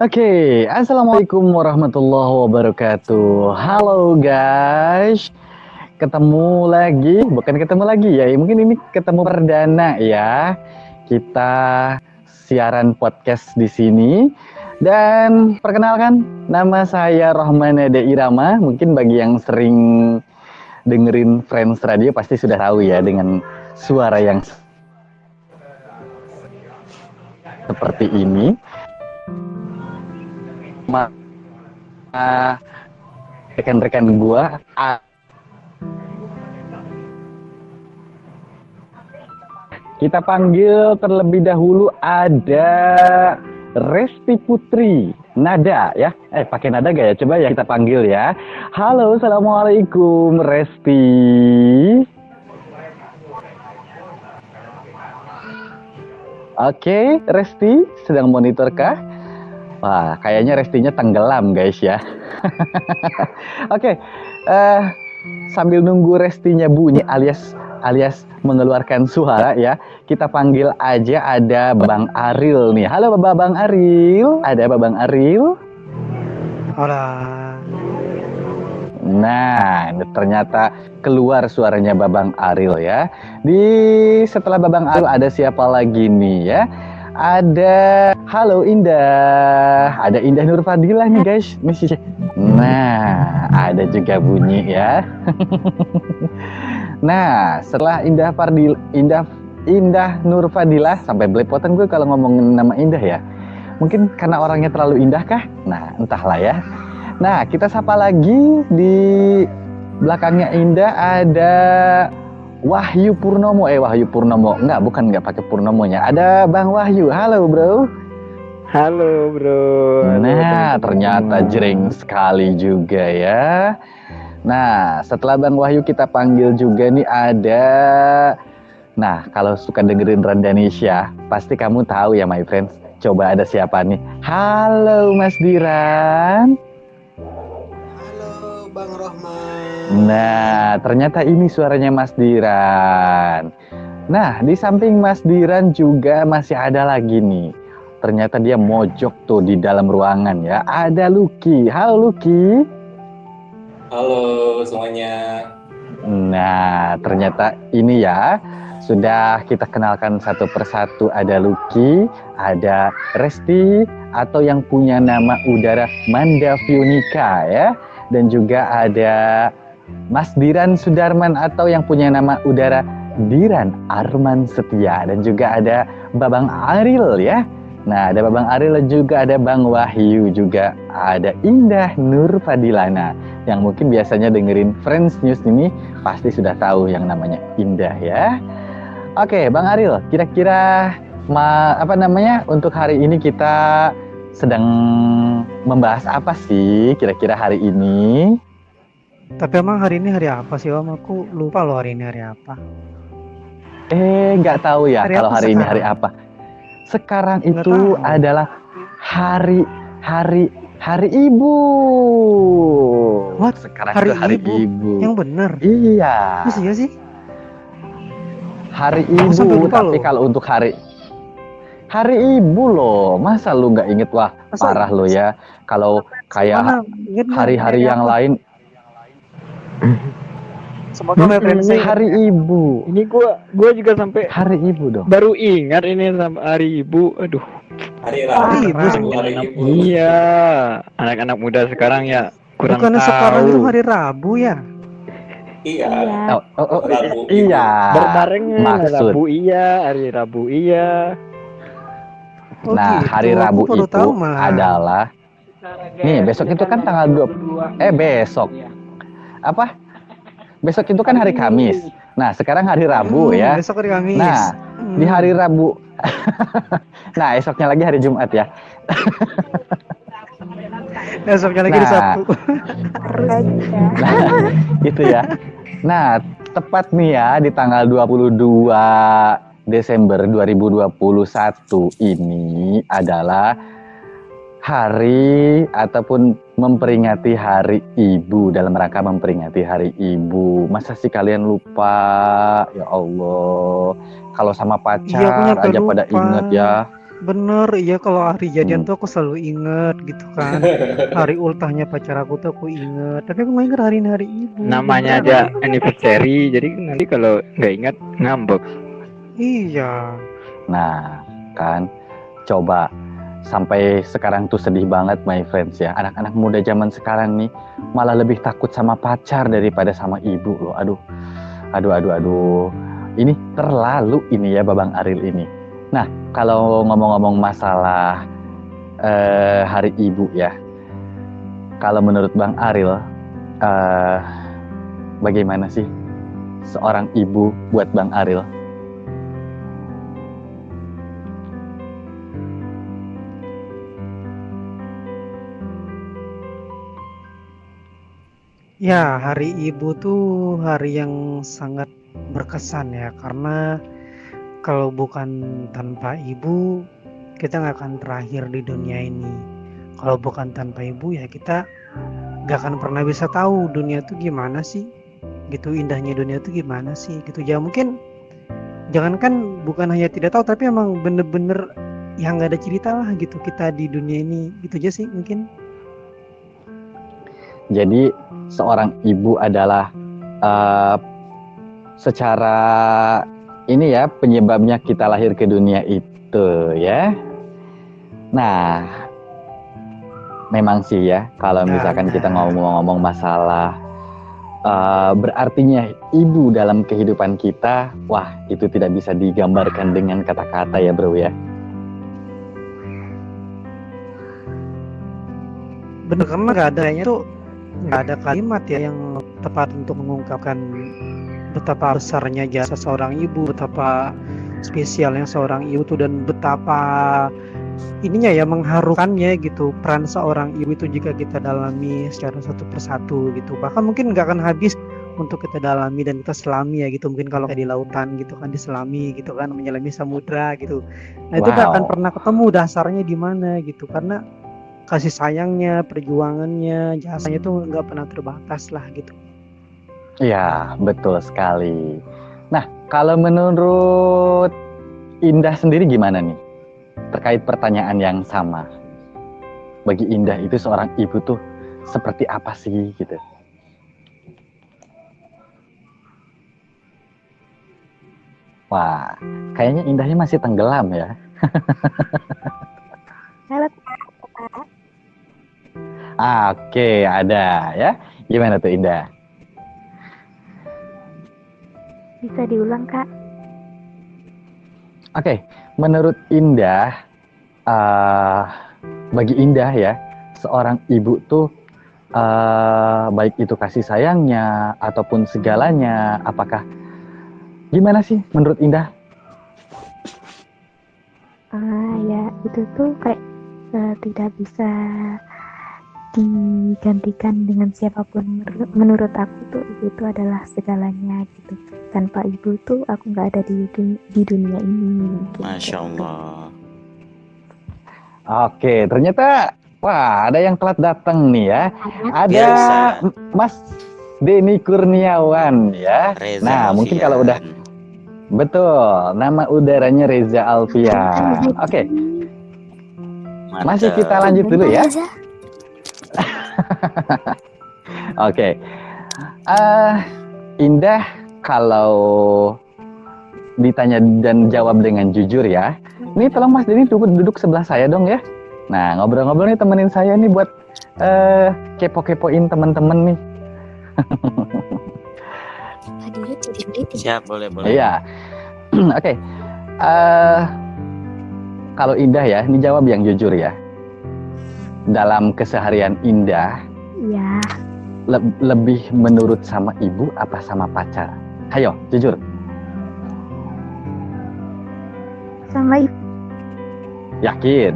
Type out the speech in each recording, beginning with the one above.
Oke, Assalamualaikum warahmatullahi wabarakatuh. Halo guys, bukan ketemu lagi ya, mungkin ini ketemu perdana ya. Kita siaran podcast di sini. Dan perkenalkan, nama saya Rohman Ade Irama. Mungkin bagi yang sering dengerin Friends Radio pasti sudah tahu ya dengan suara yang seperti ini. Rekan-rekan gua kita panggil terlebih dahulu ada Resti Putri Nada ya. Pakai nada gak ya? Coba ya kita panggil ya. Halo, assalamualaikum Resti. Oke, Resti sedang monitor kah? Wah, kayaknya Restinya tenggelam guys ya. Oke, sambil nunggu Restinya bunyi alias mengeluarkan suara ya, kita panggil aja ada Bang Aril nih. Halo Bang Aril, ada Bang Aril? Hola. Nah, ternyata keluar suaranya Babang Aril ya. Setelah Babang Aril ada siapa lagi nih ya? Ada halo Indah, ada Indah Nurfadilah nih guys. Nah, ada juga bunyi ya. Nah, setelah Indah Nurfadilah, sampai belepotan gue kalau ngomongin nama Indah ya. Mungkin karena orangnya terlalu indah kah? Nah, entahlah ya. Nah, kita sapa lagi di belakangnya Indah ada Wahyu Purnomo. Enggak pakai Purnomonya. Ada Bang Wahyu. Halo, Bro. Halo, Bro. Nah, ternyata jreng sekali juga ya. Nah, setelah Bang Wahyu kita panggil juga nih ada. Nah, kalau suka dengerin Randanisha, pasti kamu tahu ya, my friends. Coba ada siapa nih? Halo, Mas Diran. Halo, Bang Rohman. Nah, ternyata ini suaranya Mas Diran. Nah, di samping Mas Diran juga masih ada lagi nih. Ternyata dia mojok tuh di dalam ruangan ya. Ada Lucky. Halo Lucky. Halo semuanya. Nah, ternyata ini ya. Sudah kita kenalkan satu persatu. Ada Lucky, ada Resti, atau yang punya nama udara Manda Fionika ya. Dan juga ada Mas Diran Sudarman atau yang punya nama udara Diran Arman Setia. Dan juga ada Babang Aril ya. Nah, ada Babang Aril juga, ada Bang Wahyu juga, ada Indah Nurfadilana. Yang mungkin biasanya dengerin Friends News ini pasti sudah tahu yang namanya Indah ya. Oke, Bang Aril, kira-kira untuk hari ini kita sedang membahas apa sih kira-kira hari ini? Tapi emang hari ini hari apa sih, Om? Aku lupa loh hari ini hari apa. Nggak tahu ya kalau hari ini hari apa. Sekarang itu adalah hari Ibu. What? Sekarang hari itu hari Ibu. Yang bener? Iya. Masih ya sih? Hari Ibu, tapi kalau untuk hari Ibu loh, masa lu nggak inget? Wah, parah lo ya. Kalau kayak hari-hari yang lain. Semoga referensi hari Ibu. Ini gua juga sampai hari Ibu dong. Baru ingat ini sampai hari Ibu. Aduh. Hari Rabu. Iya, anak-anak muda sekarang ya kurang bukannya tahu. Sekarang itu hari Rabu ya? Iya. Rabu, iya. Berbarengan. Maksud. Rabu iya, hari Rabu iya. Nah, gitu. hari Rabu itu adalah nih, besok itu kan tanggal 20. Besok. Apa? Besok itu kan hari Kamis. Nah, sekarang hari Rabu ya. Besok hari Kamis. Nah, di hari Rabu. Nah, esoknya lagi hari Jumat ya. Esoknya lagi di Sabtu. Nah, gitu ya. Nah, tepat nih ya di tanggal 22 Desember 2021 ini adalah hari ataupun memperingati Hari Ibu, dalam rangka memperingati Hari Ibu. Masa sih kalian lupa? Ya Allah, kalau sama pacar aja lupa. Pada inget ya. Bener, iya kalau hari jadian Hmm. tuh aku selalu inget gitu kan. Hari ultahnya pacar aku tuh aku inget. Tapi aku nggak inget hari ibu. Namanya Beneran. aja anniversary, jadi nanti kalau nggak ingat ngambek. Iya. Nah, kan coba sampai sekarang tuh sedih banget my friends ya. Anak-anak muda zaman sekarang nih malah lebih takut sama pacar daripada sama ibu loh. Aduh, aduh, aduh, aduh. Ini terlalu ini ya Babang Aril ini. Nah, kalau ngomong-ngomong masalah hari ibu ya. Kalau menurut Bang Aril, eh, bagaimana sih seorang ibu buat Bang Aril? Ya, hari ibu tuh hari yang sangat berkesan ya. Karena kalau bukan tanpa ibu, kita nggak akan terakhir di dunia ini. Kalau bukan tanpa ibu ya kita nggak akan pernah bisa tahu dunia tuh gimana sih. Gitu indahnya dunia tuh gimana sih. Gitu ya mungkin jangankan bukan hanya tidak tahu tapi emang bener-bener yang nggak ada cerita lah gitu kita di dunia ini. Gitu aja sih mungkin. Jadi seorang ibu adalah eh, secara ini ya penyebabnya kita lahir ke dunia itu ya. Nah, memang sih ya kalau misalkan kita ngomong-ngomong masalah berartinya ibu dalam kehidupan kita, wah itu tidak bisa digambarkan dengan kata-kata ya bro ya. Bener karena nggak ada kalimat ya yang tepat untuk mengungkapkan betapa besarnya jasa seorang ibu, betapa spesialnya seorang ibu itu dan betapa ininya ya mengharukannya gitu peran seorang ibu itu jika kita dalami secara satu persatu gitu. Bahkan mungkin nggak akan habis untuk kita dalami dan kita selami ya gitu. Mungkin kalau kayak di lautan gitu kan diselami gitu kan menyelami samudra gitu. Nah itu nggak akan pernah ketemu dasarnya di mana gitu karena kasih sayangnya, perjuangannya, jasanya tuh nggak pernah terbatas lah gitu. Iya, betul sekali. Nah, kalau menurut Indah sendiri gimana nih? Terkait pertanyaan yang sama. Bagi Indah itu seorang ibu tuh seperti apa sih gitu? Wah, kayaknya Indahnya masih tenggelam ya. Halo, Oke, ada ya. Gimana tuh Indah? bisa diulang Kak? Oke, menurut Indah, bagi Indah ya, seorang ibu tuh baik itu kasih sayangnya ataupun segalanya, apakah gimana sih menurut Indah? Ya itu tuh kayak tidak bisa digantikan dengan siapapun. Menurut aku tuh ibu itu adalah segalanya gitu. Tanpa ibu tuh aku nggak ada di dunia ini. Gitu. Masya Allah. Oke, ternyata wah ada yang telat datang nih ya. Ada Biasa. Mas Denny Kurniawan ya. Reza Nah, mungkin Alfian. kalau udah betul, nama udaranya Reza Alfian. Oke, Mantap. masih kita lanjut dulu ya. Oke, Indah kalau ditanya dan jawab dengan jujur ya. Ini tolong Mas Denny duduk sebelah saya dong ya. Nah ngobrol-ngobrol nih temenin saya nih buat kepo-kepoin temen-temen nih. Siap, boleh. Iya. Oke. Kalau Indah ya, ini jawab yang jujur ya. Dalam keseharian Indah, Ya, lebih menurut sama ibu apa sama pacar? Ayo, jujur. sama ibu. Yakin?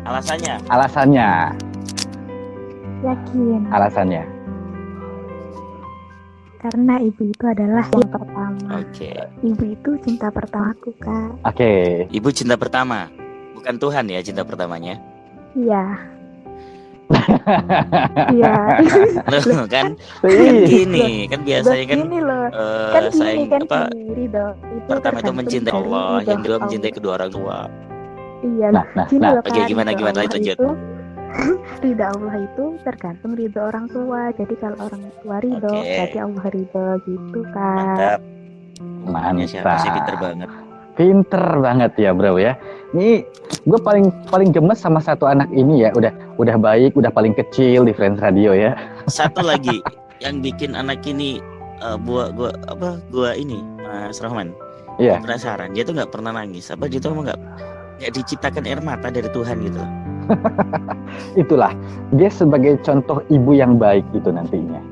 Alasannya? Alasannya? Yakin. Alasannya? Karena ibu itu adalah yang pertama. Oke. Ibu itu cinta pertamaku Kak. Oke. Ibu cinta pertama. Bukan Tuhan ya cinta pertamanya. Iya. Iya. Loh, kan gini, kan biasanya kan Gini loh. Kan sayang gini kan apa? gini, Ridho. Itu Pertama itu tergantung mencintai dari Allah, ridho yang kedua Allah. mencintai kedua orang tua. Iya, Nah, gini loh Oke, Kak, gimana ridho gimana Allah lanjut. itu ridho Allah itu tergantung ridho orang tua. Jadi kalau orang tua ridho, Oke. berarti Allah ridho gitu Kak. Mantap. Ngomongnya siapa sih, pinter Mantap. banget. Pinter banget ya bro ya. Ini gue paling gemes sama satu anak ini ya. Udah baik, udah paling kecil di Friends Radio ya. Satu lagi yang bikin anak ini gua ini Mas Rahman. Iya. Gua penasaran, dia tuh nggak pernah nangis. Apa dia tuh emang nggak diciptakan air mata dari Tuhan gitu? Itulah dia sebagai contoh ibu yang baik itu nantinya.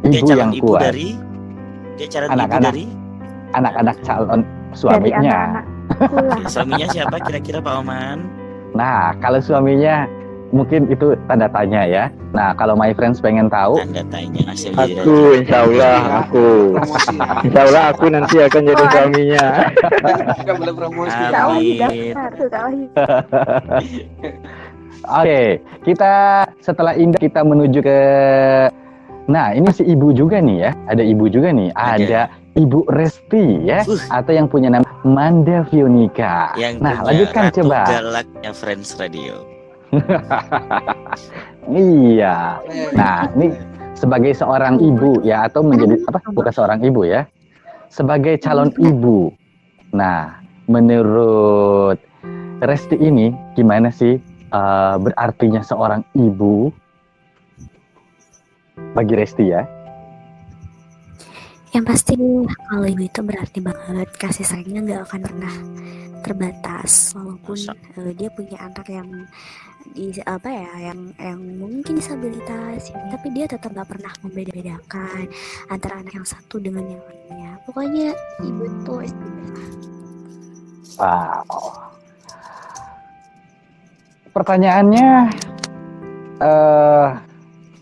Dia Ibu calon yang ibu kuat. dari dia calon ibu Anak-anak. dari Anak-anak calon Dari suaminya. anak-anakku lah. suaminya siapa kira-kira Pak Oman? Nah, kalau suaminya mungkin itu tanda tanya ya. Nah, kalau my friends pengen tahu, Tanda tanya hasil jadi Aku insya Allah Promosi ya. insya Allah aku nanti akan jadi suaminya. Nggak boleh promosi. Amin. Kak Wahyu daftar tuh Kak Wahyu. oke, kita setelah Indah kita menuju ke. Nah, ini si ibu juga nih ya. Ada ibu juga nih. Ada Ibu Resti ya, atau yang punya nama Manda Fionika. yang Nah, punya lanjutkan Ratu coba. Galaknya Friends Radio. Iya. Nah, ini sebagai seorang ibu ya, atau menjadi apa? Bukan seorang ibu ya. Sebagai calon ibu. Nah, menurut Resti ini gimana sih berartinya seorang ibu bagi Resti ya? Yang pasti kalau ibu itu berarti banget, kasih sayangnya nggak akan pernah terbatas walaupun dia punya anak yang yang mungkin disabilitas ya, tapi dia tetap nggak pernah membeda-bedakan antara anak yang satu dengan yang lainnya. Pokoknya ibu itu istimewa. Wow. Pertanyaannya,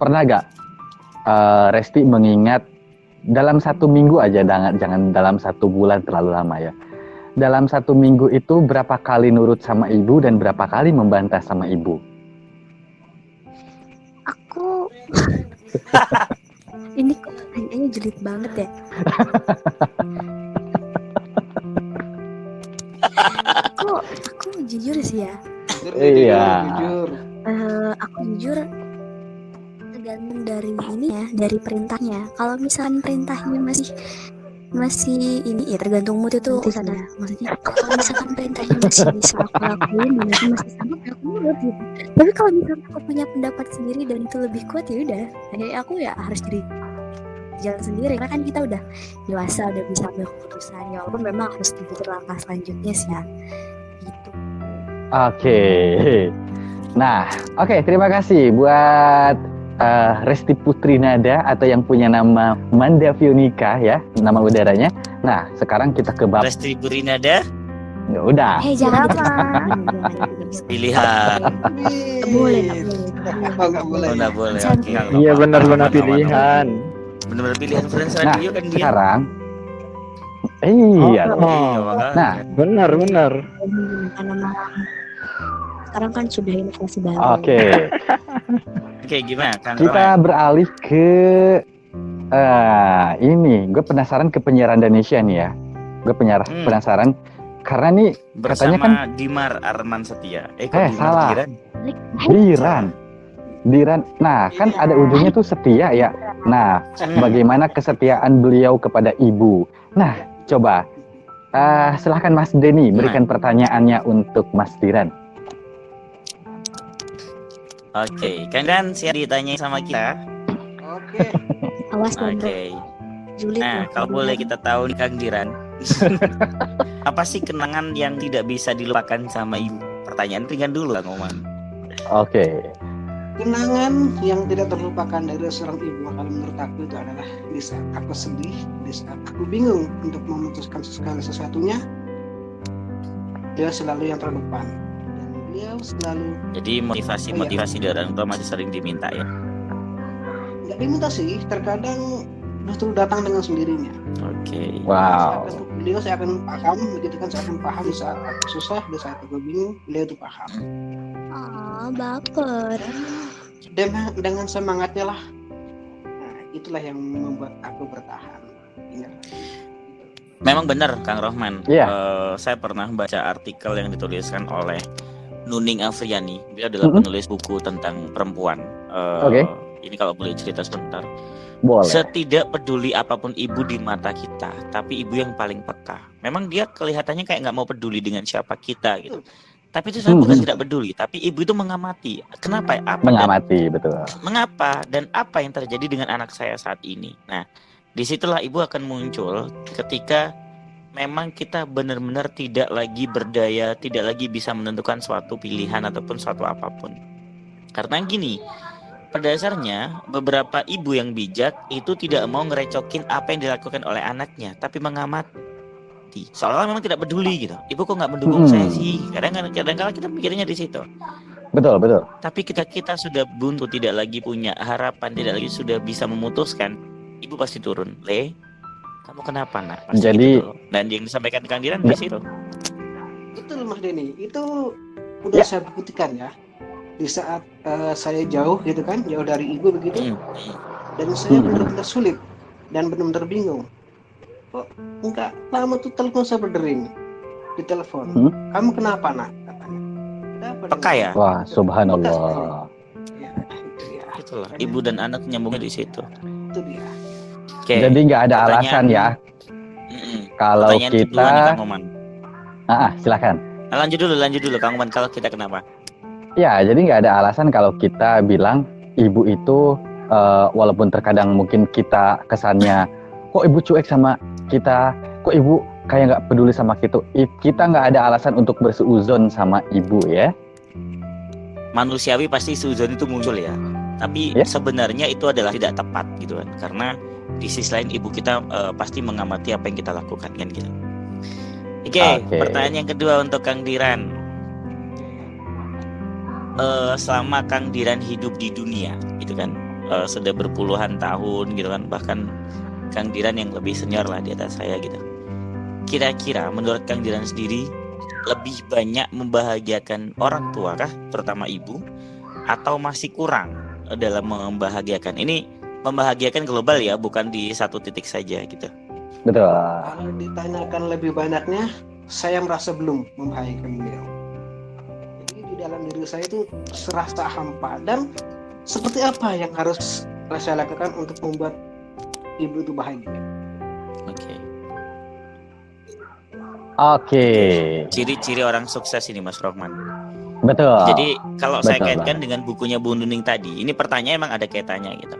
pernah gak Resti mengingat dalam 1 minggu aja, jangan dalam 1 bulan terlalu lama ya. Dalam 1 minggu itu berapa kali nurut sama ibu dan berapa kali membantah sama ibu? Aku ini kok pertanyaannya julid banget ya. aku jujur sih ya. Iya. Jujur. Aku jujur tergantung dari ini ya, dari perintahnya. Kalau misalkan perintahnya masih ini ya, tergantung mood itu sana. Maksudnya kalau misalkan perintahnya masih bisa aku lakuin dan itu masih sama, aku nurut gitu. Tapi kalau misalkan aku punya pendapat sendiri dan itu lebih kuat, ya udah, aku ya harus jadi jalan sendiri. Karena kan kita udah dewasa, udah bisa ambil keputusan. Ya walaupun memang harus dipikir langkah selanjutnya sih ya. Gitu. Oke. Nah, oke, terima kasih buat Resti Putri Nada atau yang punya nama Manda Fionika ya, nama udaranya. Nah, sekarang kita ke bab. Resti Burinada Ya udah. Jangan pilihan. boleh. Oh, nggak boleh. Nggak boleh. Oke. Iya benar-benar pilihan. Benar-benar pilihan Friends Nah, Radio kan dia. sekarang iya. Nah, Benar. Sekarang kan sudah inovasi baru. Oke. Oke, gimana Kang Kita Roman? beralih ke ini. Gue penasaran ke penyiaran Indonesia nih ya. Gue penasaran karena nih katanya kan Bersama Dimar Arman Setia. salah. Diran? Diran. Nah, kan ada ujungnya tuh setia ya. Nah, bagaimana kesetiaan beliau kepada ibu? Nah, coba silahkan Mas Denny berikan pertanyaannya untuk Mas Diran. Oke, kan siap ditanya sama kita. Oke. Awas dong, bro. Oke. Julid Nah, loh, kalau boleh kita tahu nih Kang Diran. Apa sih kenangan yang tidak bisa dilupakan sama ibu? Pertanyaan ringan dulu Kang Oman. Oke. Kenangan yang tidak terlupakan dari seorang ibu kalau menurut aku itu adalah di saat aku sedih, di saat aku bingung untuk memutuskan segala sesuatunya, dia selalu yang terdepan. Dan beliau selalu Jadi motivasi dari orang tua masih sering diminta ya. nggak diminta sih, terkadang justru datang dengan sendirinya. Oke. Wow. Beliau saya akan paham, begitu kan saya akan paham di saat aku susah, di saat aku bingung, beliau itu paham. baper. Dengan semangatnya lah. Nah, itulah yang membuat aku bertahan. Ingat. Memang benar Kang Rohman. Iya. Saya pernah baca artikel yang dituliskan oleh Nuning Afriani. Dia adalah penulis buku tentang perempuan. Oke. Ini kalau boleh cerita sebentar. Boleh. Setidak peduli apapun ibu di mata kita, tapi ibu yang paling peka. Memang dia kelihatannya kayak nggak mau peduli dengan siapa kita gitu. Tapi itu saya bukan tidak peduli, tapi ibu itu mengamati. Kenapa? Mengamati, betul. Mengapa dan apa yang terjadi dengan anak saya saat ini. Nah, disitulah ibu akan muncul ketika memang kita benar-benar tidak lagi berdaya, tidak lagi bisa menentukan suatu pilihan ataupun suatu apapun. Karena gini, pada dasarnya beberapa ibu yang bijak itu tidak mau ngerecokin apa yang dilakukan oleh anaknya, tapi mengamati. Seolah-olah memang tidak peduli gitu. Ibu kok nggak mendukung saya sih? Kadang-kadang kita mikirnya di situ. Betul. Tapi kita sudah buntu, tidak lagi punya harapan, tidak lagi sudah bisa memutuskan, ibu pasti turun. Kamu kenapa nak? Pasti Jadi gitu. Dan yang disampaikan Kang Diran di situ. Betul Mas Denny, itu udah saya buktikan ya. Di saat saya jauh gitu kan, jauh dari ibu begitu, dan saya benar-benar sulit dan benar-benar bingung. Kok enggak lama tuh telepon saya berdering di telepon. Kamu kenapa nak? Katanya. Kenapa? Peka ya? Wah, subhanallah. Ya, itu ya. Itulah ibu dan anak nyambungnya di situ. Itu dia. Oke. Jadi nggak ada alasan ya kalau Pertanyaan kedua nih, kita. Kang Oman. Silakan. Lanjut dulu Kang Oman, kalau kita kenapa? Ya, jadi nggak ada alasan kalau kita bilang ibu itu walaupun terkadang mungkin kita kesannya kok ibu cuek sama kita, kok ibu kayak nggak peduli sama kita. Kita nggak ada alasan untuk berseuzon sama ibu ya. Manusiawi pasti seuzon itu muncul ya. Tapi sebenarnya itu adalah tidak tepat gitu kan. Karena di sisi lain ibu kita pasti mengamati apa yang kita lakukan kan gitu. Oke. Pertanyaan yang kedua untuk Kang Diran. Selama Kang Diran hidup di dunia gitu kan, sudah berpuluhan tahun gitu kan, bahkan Kang Diran yang lebih senior lah di atas saya gitu. Kira-kira menurut Kang Diran sendiri lebih banyak membahagiakan orang tua kah, terutama ibu, atau masih kurang dalam membahagiakan? Ini membahagiakan global ya, bukan di satu titik saja gitu. Betul. Kalau ditanyakan lebih banyaknya, saya merasa belum membahagiakan beliau. Jadi di dalam diri saya itu serasa hampa, dan seperti apa yang harus saya lakukan untuk membuat ibu itu bahagia. Oke. Ciri-ciri orang sukses ini Mas Rohman. Betul. Jadi kalau saya Betul, kaitkan dengan bukunya Bu Nuning tadi, ini pertanyaan emang ada kaitannya gitu.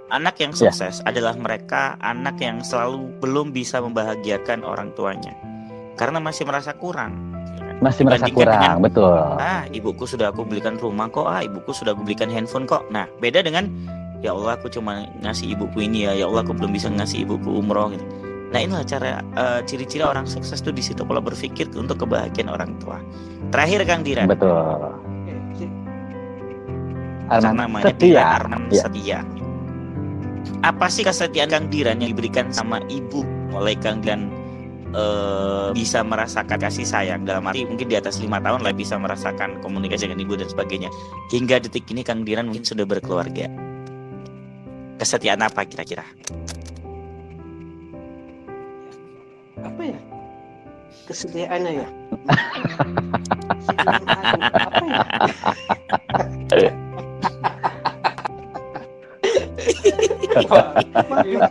Anak yang sukses adalah mereka anak yang selalu belum bisa membahagiakan orang tuanya karena masih merasa kurang. Masih merasa kurang, betul. Ibuku sudah aku belikan rumah kok, ibuku sudah aku belikan handphone kok. Nah, beda dengan ya Allah aku cuma ngasih ibuku ini ya Allah aku belum bisa ngasih ibuku umroh gitu. Nah, inilah cara ciri-ciri orang sukses tuh di situ kalau berpikir untuk kebahagiaan orang tua. Terakhir Kang Diran. Betul. Namanya Setia. Arman Setia. Apa sih kesetiaan Kang Diran yang diberikan sama ibu mulai Kang Diran bisa merasakan kasih sayang, dalam arti mungkin di atas 5 tahun lah bisa merasakan komunikasi dengan ibu dan sebagainya, hingga detik ini Kang Diran mungkin sudah berkeluarga. Kesetiaan apa kira-kira? Apa ya? Kesetiaannya ya?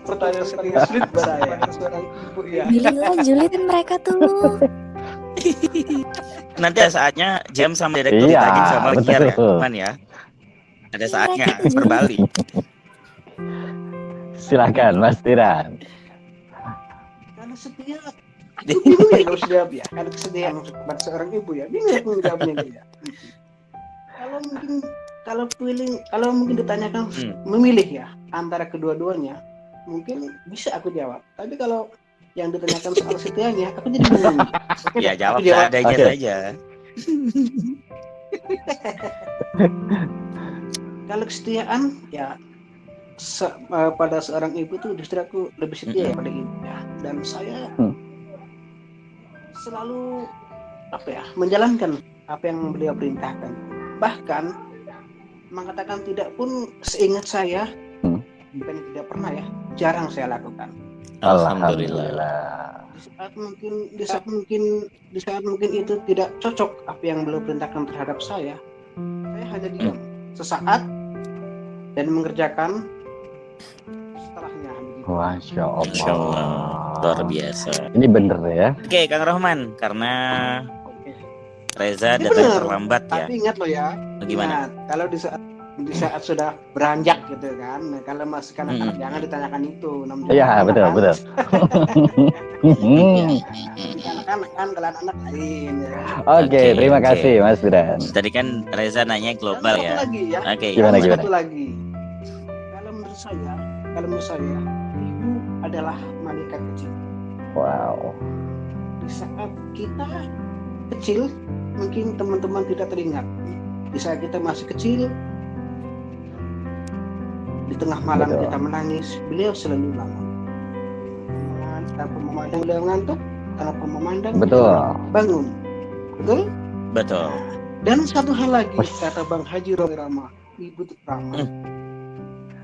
Pertanyaan serius saya. Seorang ibu ya. Julitin mereka tuh. Nanti ada saatnya jam sama direktur ditagih sama Kiar ya, teman ya. Ada saatnya berbalik. Silakan Mas Diran. Kalau setia, aku bingung ya kalau sudah ya. Kalau kesedihan kepada seorang ibu ya, bingung aku menjawabnya dia. Kalau mungkin ditanyakan memilih ya antara kedua-duanya, mungkin bisa aku jawab. Tapi kalau yang ditanyakan soal setianya, aku jadi bingung. Ya jawab seadanya saja. Kalau kesetiaan ya pada seorang ibu tuh justru aku lebih setia pada ibu ya. Dan saya selalu menjalankan apa yang beliau perintahkan. Bahkan mengatakan tidak pun seingat saya, bukan tidak pernah ya, jarang saya lakukan. Alhamdulillah. di saat mungkin itu tidak cocok apa yang beliau perintahkan terhadap saya hanya diam sesaat dan mengerjakan setelahnya. Masya Masya Allah, luar biasa. Ini bener ya. Oke, Kang Rohman, karena Reza Ini datang bener, terlambat ya. tapi ingat loh ya. Bagaimana? Ingat, kalau di saat sudah beranjak gitu kan. Nah, kalau masih kanak-kanak jangan ditanyakan itu. Iya, betul, betul. Anak-anak kan kalau anak lain. Ya. Oke, terima kasih Mas Bran. Tadi kan Reza nanya global Dan ya. satu lagi ya. Oke. Gimana? Satu lagi. Kalau menurut saya, ibu adalah malaikat kecil. Wow. Di saat kita kecil, mungkin teman-teman tidak teringat. Di saat kita masih kecil, di tengah malam Betul. kita menangis, beliau selalu bangun. Tanpa memandang beliau ngantuk, tanpa memandang Betul. beliau bangun. Betul? Betul. Dan satu hal lagi, Wih. kata Bang Haji Romi Rama, Ibu Rama.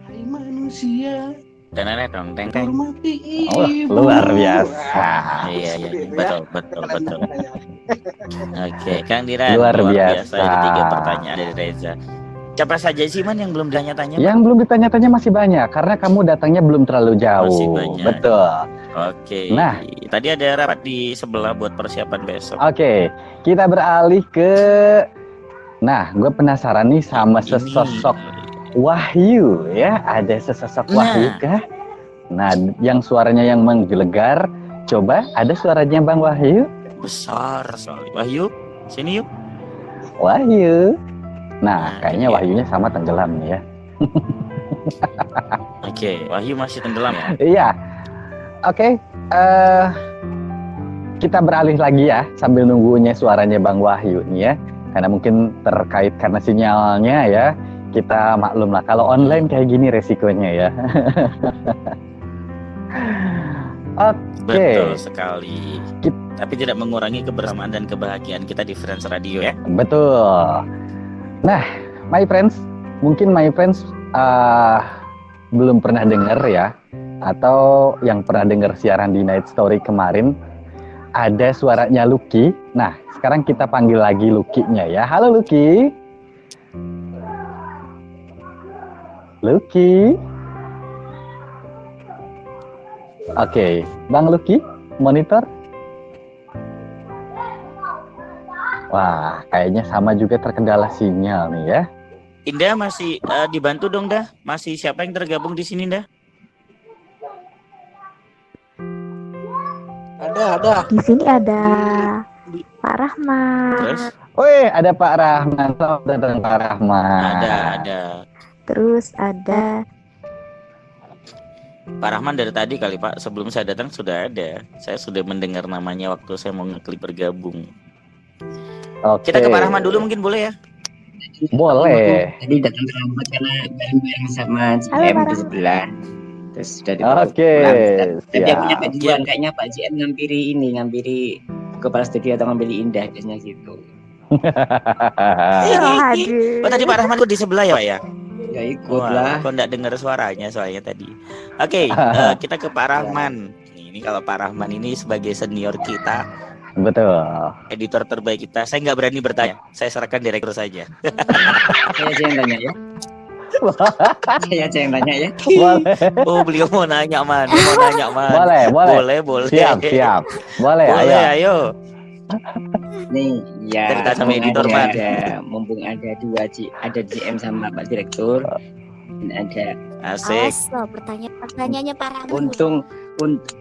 Hai manusia, Dong, teng. hormati Oh, ibu. luar biasa. Iya, Seperti itu betul, ya. betul. Kalian- Oke, Kang Diran. Luar biasa. Ada 3 pertanyaan dari Reza. Siapa saja sih Man yang belum ditanya-tanya? Yang belum ditanya-tanya masih banyak karena kamu datangnya belum terlalu jauh. Masih banyak. Betul. Oke. Nah. Tadi ada rapat di sebelah buat persiapan besok. Oke, kita beralih ke. Nah, gue penasaran nih sama Ini. sesosok Wahyu ya. Ada sesosok Nah. Wahyu kah? Nah, yang suaranya yang menggelegar. Coba ada suaranya Bang Wahyu. Besar sekali. Wahyu, sini yuk. Wahyu. Nah, Nah, kayaknya iya. Wahyunya sama tenggelam nih ya. Oke, Wahyu masih tenggelam ya. Iya. Oke. Kita beralih lagi ya sambil nunggunya suaranya Bang Wahyu nih ya. Karena mungkin terkait karena sinyalnya ya. Kita maklum lah kalau online kayak gini resikonya ya. Oke. Betul sekali. Tapi tidak mengurangi kebersamaan dan kebahagiaan kita di Friends Radio ya. Betul. Nah, my friends, mungkin my friends belum pernah dengar ya, atau yang pernah dengar siaran di Night Story kemarin, ada suaranya Lucky. Nah, sekarang kita panggil lagi Lucky-nya ya. Halo Lucky. Lucky. Oke, Bang Lucky, monitor. Wah, kayaknya sama juga terkendala sinyal nih ya. Indah masih dibantu dong dah. Masih siapa yang tergabung di sini dah? Ada. Di sini ada Pak Rahman. Terus Woi, ada Pak Rahman. Selamat datang Pak Rahman. ada. Terus ada Pak Rahman dari tadi kali Pak. Sebelum saya datang sudah ada. Saya sudah mendengar namanya waktu saya mau ngeklik bergabung. Oke. Kita ke Pak Rahman dulu mungkin boleh ya? Boleh. Tadi datang terlambat karena bareng-bareng sama Halo, GM Pak di Rahman. sebelah. Terus sudah ditutup Oke, pulang. Tapi aku siap. nyampe duluan, kayaknya Pak GM ngampiri kepala studio atau ngampiri Indah biasanya gitu. Aduh. Oh tadi Pak Rahman tuh di sebelah ya Pak ya? Ya ikut Wah, lah. kok enggak dengar suaranya soalnya tadi. Oke, kita ke Pak Rahman. Ini kalau Pak Rahman ini sebagai senior kita, Betul. editor terbaik kita, saya nggak berani bertanya. Saya serahkan direktur saja. Saya aja yang tanya ya. Saya aja yang tanya ya. Boleh. Oh beliau mau nanya Man, dia mau nanya Man. Boleh. Boleh. Siap. Boleh, Boleh, ayo. ayo. Nih, ya. Cerita sama editor, Pak. Mumpung ada ada GM sama Pak Direktur. Dan ada Asik. Awas loh, pertanyaannya Pak Rahman. untung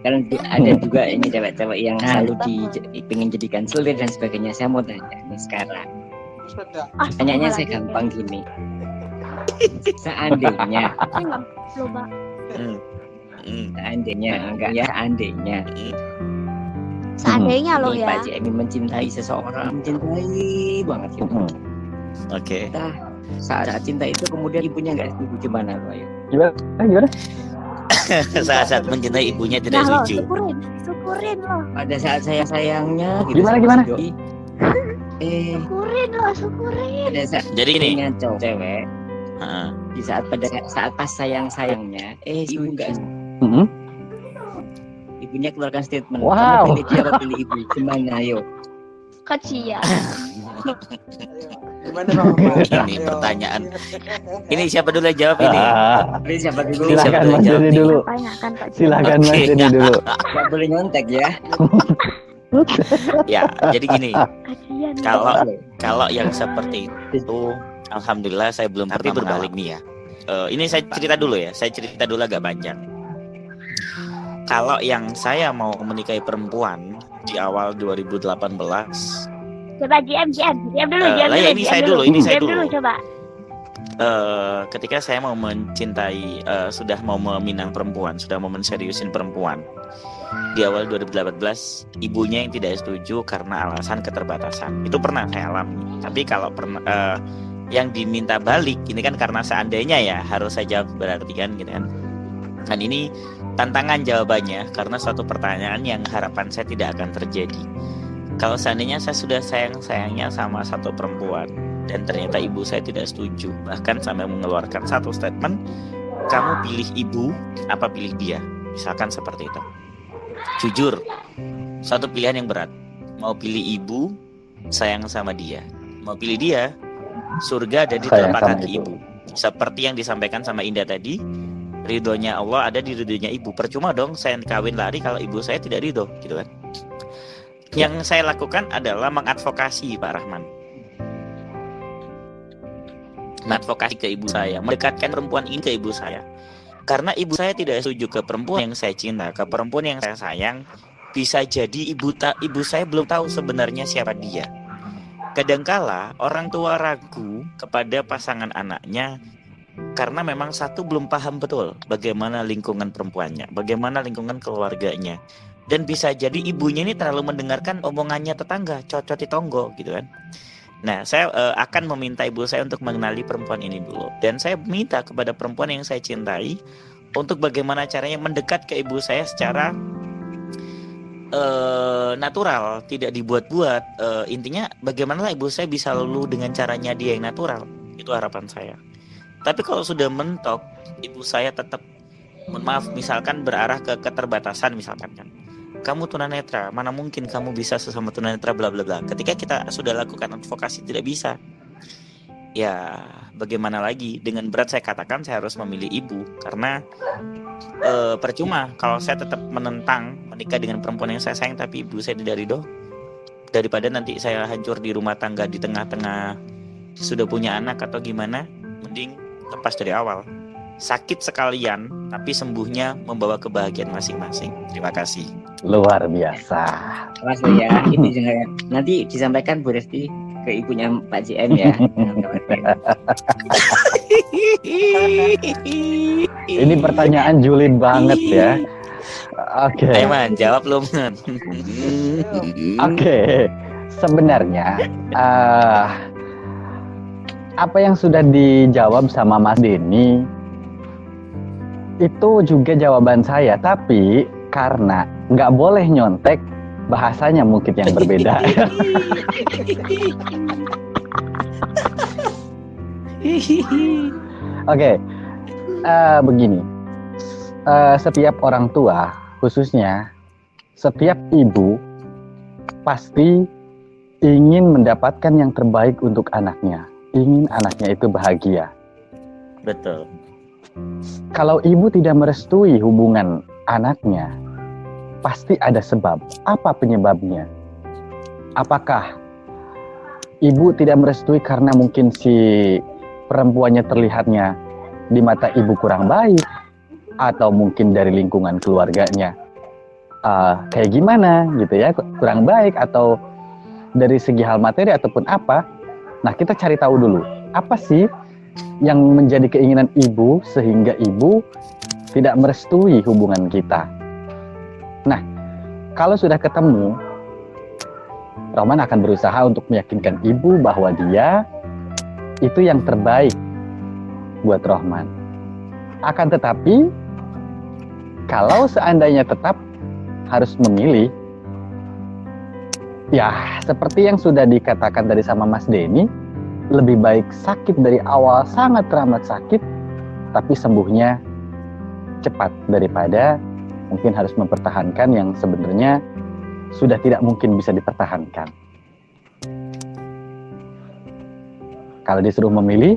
karena ada juga ini cewek-cewek yang selalu pengen jadikan sulit dan sebagainya. Saya mau tanya nih sekarang. Tanyanya saya gampang gini. Seandainya Coba. Seandainya loh nih, ya. Pak JM mencintai seseorang, mencintai banget gitu. Oke. Nah, saat cinta itu kemudian ibunya nggak setuju, gimana lo ya? Gimana? Saat mencintai ibunya tidak Nah lo, setuju. syukurin lo. Pada saat sayangnya gitu. Gimana, sama gimana? si doi, Syukurin. pada saat Jadi gini. punya cowok cewek Heeh. di saat pas sayangnya ibu nggak ibunya keluarkan statement. Wow. Kamu pilih dia atau pilih ibu? Gimana, ayo? Kecian. Gimana Bang Ahmad? Ini Ayo. pertanyaan. Ini siapa dulu yang jawab ini? Pilih siapa dulu? Silakan. Silakan Siapa Mas jawab Denny nih? dulu. Tanyakan Pak Joni. Silakan Mas Oke. Denny dulu. Gak boleh nyontek ya. Ya, jadi gini. Kasian. Kalau yang seperti itu, alhamdulillah saya belum pernah berbalik nih ya. Ini saya cerita dulu ya. Saya cerita dulu agak panjang. Kalau yang saya mau menikahi perempuan di awal 2018, Coba GM dulu, lah ya ini saya dulu, GM dulu coba. ketika saya mau mencintai, sudah mau meminang perempuan, sudah mau menseriusin perempuan di awal 2018, ibunya yang tidak setuju karena alasan keterbatasan. Itu pernah saya alami. Tapi kalau pernah yang diminta balik ini kan karena seandainya ya, harus saya jawab berarti kan gitu kan. Dan ini tantangan jawabannya karena suatu pertanyaan yang harapan saya tidak akan terjadi. Kalau seandainya saya sudah sayang-sayangnya sama satu perempuan dan ternyata ibu saya tidak setuju, bahkan sampai mengeluarkan satu statement, kamu pilih ibu apa pilih dia, misalkan seperti itu. Jujur, satu pilihan yang berat. Mau pilih ibu, sayang sama dia. Mau pilih dia, surga ada di Sayang telapak sama kaki ibu. ibu. Seperti yang disampaikan sama Indah tadi, ridhonya Allah ada di ridhonya ibu. Percuma dong saya kawin lari kalau ibu saya tidak ridho, gitu kan. Yang saya lakukan adalah mengadvokasi Pak Rahman. Mengadvokasi ke ibu saya, mendekatkan perempuan ini ke ibu saya. Karena ibu saya tidak setuju ke perempuan yang saya cinta, ke perempuan yang saya sayang. Bisa jadi ibu saya belum tahu sebenarnya siapa dia. Kadangkala orang tua ragu kepada pasangan anaknya karena memang satu belum paham betul bagaimana lingkungan perempuannya, bagaimana lingkungan keluarganya. Dan bisa jadi ibunya ini terlalu mendengarkan omongannya tetangga, cocoti tonggo gitu kan. Nah, saya akan meminta ibu saya untuk mengenali perempuan ini dulu. Dan saya minta kepada perempuan yang saya cintai untuk bagaimana caranya mendekat ke ibu saya secara natural, tidak dibuat-buat. Intinya bagaimana ibu saya bisa lulu dengan caranya dia yang natural. Itu harapan saya. Tapi kalau sudah mentok, ibu saya tetap, mohon maaf, misalkan berarah ke keterbatasan misalkan kan. Kamu tunanetra, mana mungkin kamu bisa sesama tunanetra bla bla bla. Ketika kita sudah lakukan advokasi tidak bisa, ya bagaimana lagi? Dengan berat saya katakan saya harus memilih ibu karena percuma kalau saya tetap menentang menikah dengan perempuan yang saya sayang tapi ibu saya tidak ridho. Daripada nanti saya hancur di rumah tangga di tengah-tengah sudah punya anak atau gimana, mending lepas dari awal. Sakit sekalian tapi sembuhnya membawa kebahagiaan masing-masing. Terima kasih. Luar biasa. Mas ya, ini juga nanti disampaikan Bu Resti ke ibunya Pak JM ya. Ini pertanyaan julid banget ya. Oke. Ayo Man, jawab lu Man. Oke. Sebenarnya apa yang sudah dijawab sama Mas Denny itu juga jawaban saya, tapi karena nggak boleh nyontek, bahasanya mungkin yang berbeda. Oke, begini, setiap orang tua, khususnya setiap ibu, pasti ingin mendapatkan yang terbaik untuk anaknya, ingin anaknya itu bahagia. Betul. Kalau ibu tidak merestui hubungan anaknya, pasti ada sebab. Apa penyebabnya? Apakah ibu tidak merestui karena mungkin si perempuannya terlihatnya di mata ibu kurang baik, atau mungkin dari lingkungan keluarganya kayak gimana gitu ya, kurang baik, atau dari segi hal materi ataupun apa? Nah, kita cari tahu dulu apa sih yang menjadi keinginan ibu sehingga ibu tidak merestui hubungan kita. Nah, kalau sudah ketemu, Roman akan berusaha untuk meyakinkan ibu bahwa dia itu yang terbaik buat Roman. Akan tetapi, kalau seandainya tetap harus memilih, ya seperti yang sudah dikatakan tadi sama Mas Denny, lebih baik sakit dari awal, sangat teramat sakit, tapi sembuhnya cepat daripada mungkin harus mempertahankan yang sebenarnya sudah tidak mungkin bisa dipertahankan. Kalau disuruh memilih,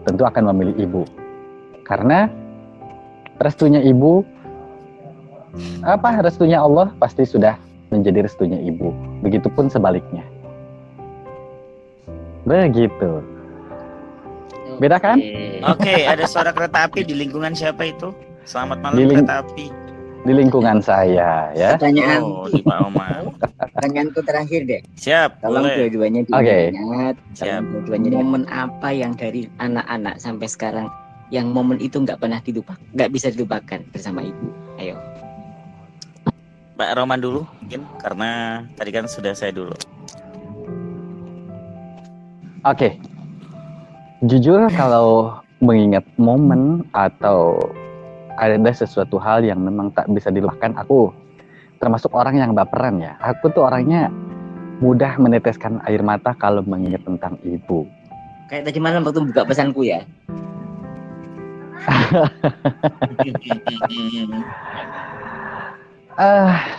tentu akan memilih ibu. Karena restunya ibu, restunya Allah pasti sudah menjadi restunya ibu. Begitupun sebaliknya. Begitu. Beda kan? Oke, ada suara kereta api di lingkungan siapa itu? Selamat malam kereta api. Di lingkungan saya ya. Pertanyaan. Di Pak Omar. Pertanyaanku terakhir deh. Siap, Tolong boleh. dua-duanya Oke. diingat. Siap. Dua-duanya momen apa yang dari anak-anak sampai sekarang yang momen itu nggak pernah dilupakan, nggak bisa dilupakan bersama ibu. Ayo. Pak Roman dulu mungkin karena tadi kan sudah saya dulu. Oke. Jujur kalau mengingat momen atau ada sesuatu hal yang memang tak bisa dilupakan, aku termasuk orang yang baperan ya. Aku tuh orangnya mudah meneteskan air mata kalau mengingat tentang ibu. Kayak tadi malam waktu buka pesanku ya.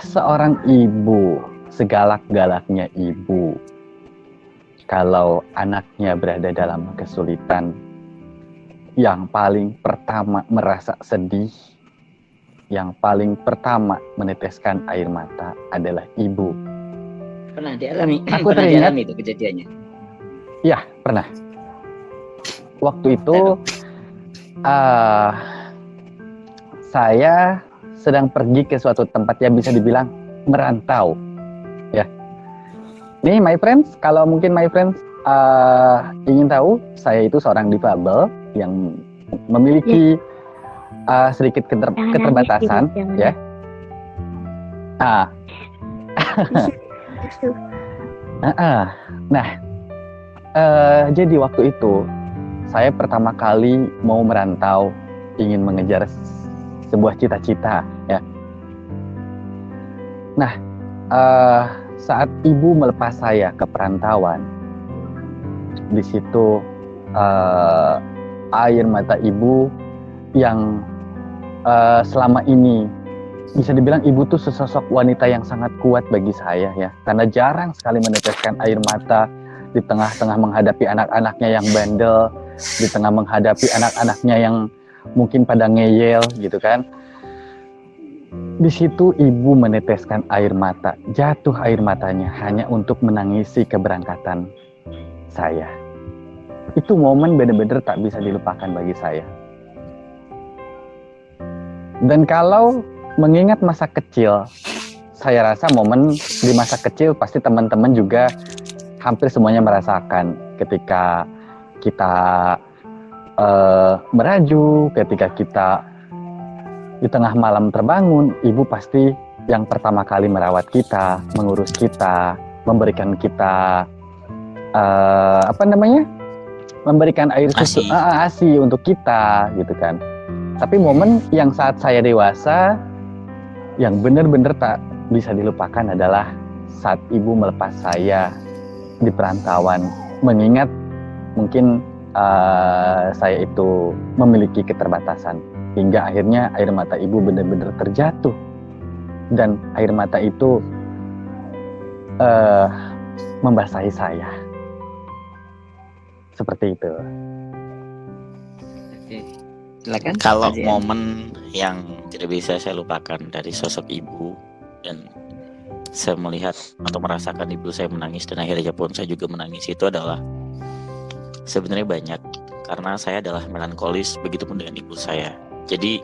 Seorang ibu, segalak-galaknya ibu, kalau anaknya berada dalam kesulitan, yang paling pertama merasa sedih, yang paling pertama meneteskan air mata adalah ibu. Pernah dialami? Aku Pernah teringat dialami itu kejadiannya? Ya, pernah. Waktu itu saya sedang pergi ke suatu tempat yang bisa dibilang merantau. Ya. Nih my friends, kalau mungkin my friends ingin tahu, saya itu seorang difabel yang memiliki sedikit keterbatasan, ya. Nah, jadi waktu itu saya pertama kali mau merantau, ingin mengejar sebuah cita-cita, ya. Nah, saat ibu melepas saya ke perantauan, di situ air mata ibu yang selama ini bisa dibilang ibu tuh sesosok wanita yang sangat kuat bagi saya ya, karena jarang sekali meneteskan air mata di tengah-tengah menghadapi anak-anaknya yang bandel, di tengah menghadapi anak-anaknya yang mungkin pada ngeyel gitu kan. Di situ ibu meneteskan air mata, jatuh air matanya hanya untuk menangisi keberangkatan saya. Itu momen benar-benar tak bisa dilupakan bagi saya. Dan kalau mengingat masa kecil, saya rasa momen di masa kecil pasti teman-teman juga hampir semuanya merasakan ketika kita meraju, ketika kita di tengah malam terbangun, ibu pasti yang pertama kali merawat kita, mengurus kita, memberikan kita memberikan air susu, ASI untuk kita gitu kan. Tapi momen yang saat saya dewasa yang benar-benar tak bisa dilupakan adalah saat ibu melepas saya di perantauan, mengingat mungkin saya itu memiliki keterbatasan, hingga akhirnya air mata ibu benar-benar terjatuh, dan air mata itu membasahi saya. Seperti itu. Silakan. Kalau momen yang tidak bisa saya lupakan dari sosok ibu, dan saya melihat atau merasakan ibu saya menangis dan akhirnya pun saya juga menangis, itu adalah sebenarnya banyak, karena saya adalah melankolis, begitupun dengan ibu saya. Jadi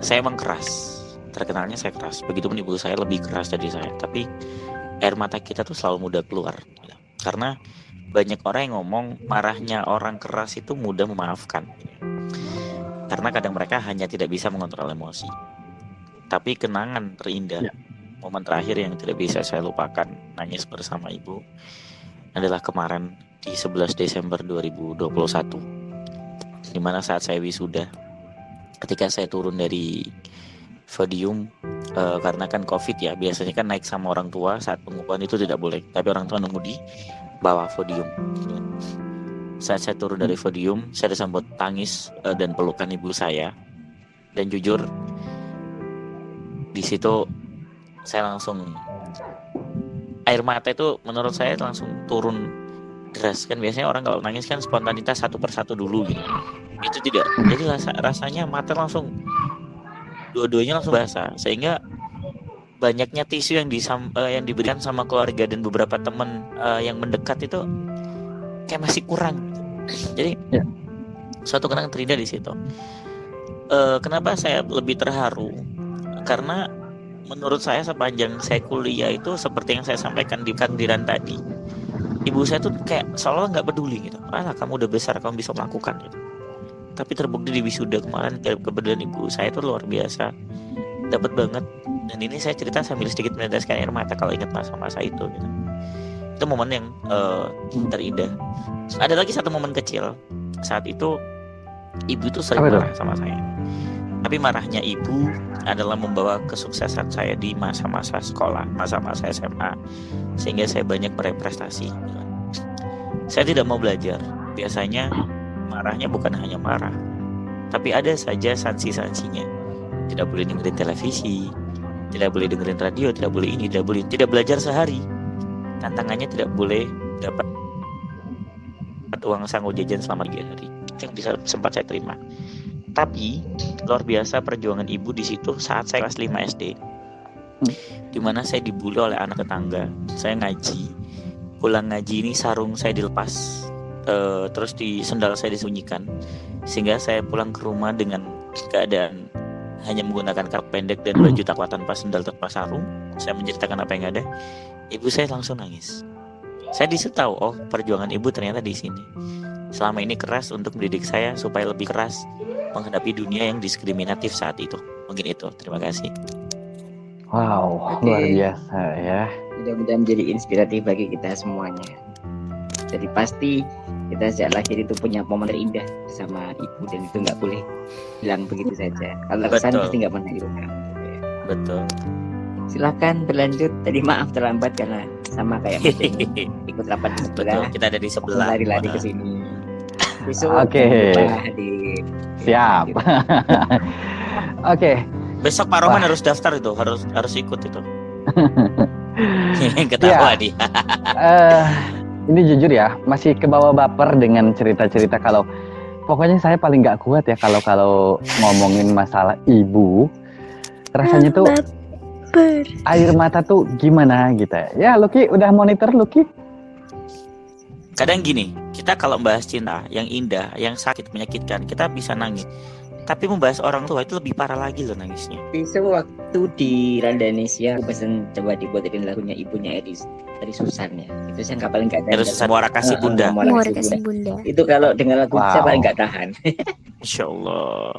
saya emang keras, terkenalnya saya keras, begitupun ibu saya lebih keras dari saya. Tapi air mata kita tuh selalu mudah keluar, karena banyak orang yang ngomong marahnya orang keras itu mudah memaafkan, karena kadang mereka hanya tidak bisa mengontrol emosi. Tapi kenangan terindah, momen terakhir yang tidak bisa saya lupakan nangis bersama ibu adalah kemarin di 11 Desember 2021, dimana saat saya wisuda, ketika saya turun dari podium, karena kan COVID ya, biasanya kan naik sama orang tua saat pengukuhan itu tidak boleh, tapi orang tua nunggu di bawah podium. Saat saya turun dari podium, saya disambut tangis dan pelukan ibu saya. Dan jujur, di situ saya langsung air mata itu menurut saya langsung turun deras. Kan biasanya orang kalau nangis kan spontanitas satu persatu dulu gitu. Itu tidak. Jadi rasanya mata langsung dua-duanya langsung basah, sehingga banyaknya tisu yang diberikan sama keluarga dan beberapa teman yang mendekat itu kayak masih kurang. Jadi suatu kenangan terindah di situ. Kenapa saya lebih terharu? Karena menurut saya sepanjang saya kuliah itu seperti yang saya sampaikan di kandiran tadi, ibu saya tuh kayak seolah nggak peduli gitu. Alah, kamu udah besar, kamu bisa melakukan gitu. Tapi terbukti di wisuda kemarin kepedulian ibu saya itu luar biasa, dapat banget. Dan ini saya cerita sambil sedikit meneteskan air mata kalau ingat masa-masa itu gitu. Itu momen yang terindah. Ada lagi satu momen kecil. Saat itu ibu tuh sering marah sama saya. Tapi marahnya ibu adalah membawa kesuksesan saya di masa-masa sekolah, masa-masa SMA, sehingga saya banyak meraih prestasi. Saya tidak mau belajar. Biasanya marahnya bukan hanya marah, tapi ada saja sanksi-sanksinya. Tidak boleh dengerin televisi, tidak boleh dengerin radio, tidak boleh ini, tidak belajar sehari. Tantangannya tidak boleh dapat uang sanggup jajan selama 3 hari. Itu yang bisa sempat saya terima. Tapi luar biasa perjuangan ibu di situ saat saya kelas 5 SD, di mana saya dibully oleh anak tetangga. Saya ngaji, pulang ngaji ini sarung saya dilepas, terus di sendal saya disembunyikan, sehingga saya pulang ke rumah dengan keadaan hanya menggunakan kaos pendek dan baju takwa tanpa sendal tanpa sarung. Saya menceritakan apa yang ada. Ibu saya langsung nangis. Saya disitu tahu, oh perjuangan ibu ternyata di sini. Selama ini keras untuk mendidik saya supaya lebih keras menghadapi dunia yang diskriminatif saat itu. Mungkin itu. Terima kasih. Wow, luar biasa ya. Mudah-mudahan menjadi inspiratif bagi kita semuanya. Jadi pasti kita sejak lahir itu punya momen terindah sama ibu, dan itu nggak boleh hilang begitu saja. Kalau kesan pasti nggak pernah hilang. Betul. Silakan berlanjut. Tadi maaf terlambat karena sama kayak ikut rapat di sebelah. Betul, kita ada di sebelah. Lari-lari ke sini. Oke. Siap. Oke. Besok Pak Roman harus daftar itu, harus ikut itu. Ketawa dia. Ini jujur ya, masih kebawa baper dengan cerita-cerita. Kalau pokoknya saya paling nggak kuat ya kalau ngomongin masalah ibu. Rasanya tuh air mata tuh gimana gitu ya. Lucky udah monitor Lucky? Kadang gini, kita kalau membahas cinta yang indah, yang sakit, menyakitkan, kita bisa nangis. Tapi membahas orang tua itu lebih parah lagi loh nangisnya. Besok waktu di Randanesia aku pesen coba dibuatin lagunya ibunya dari Susan ya. Itu saya nggak paling nggak tahan. Dari Susan Muara Kasih Bunda. Muara Kasih Bunda. Itu kalau dengar lagu saya paling nggak tahan. Insya Allah.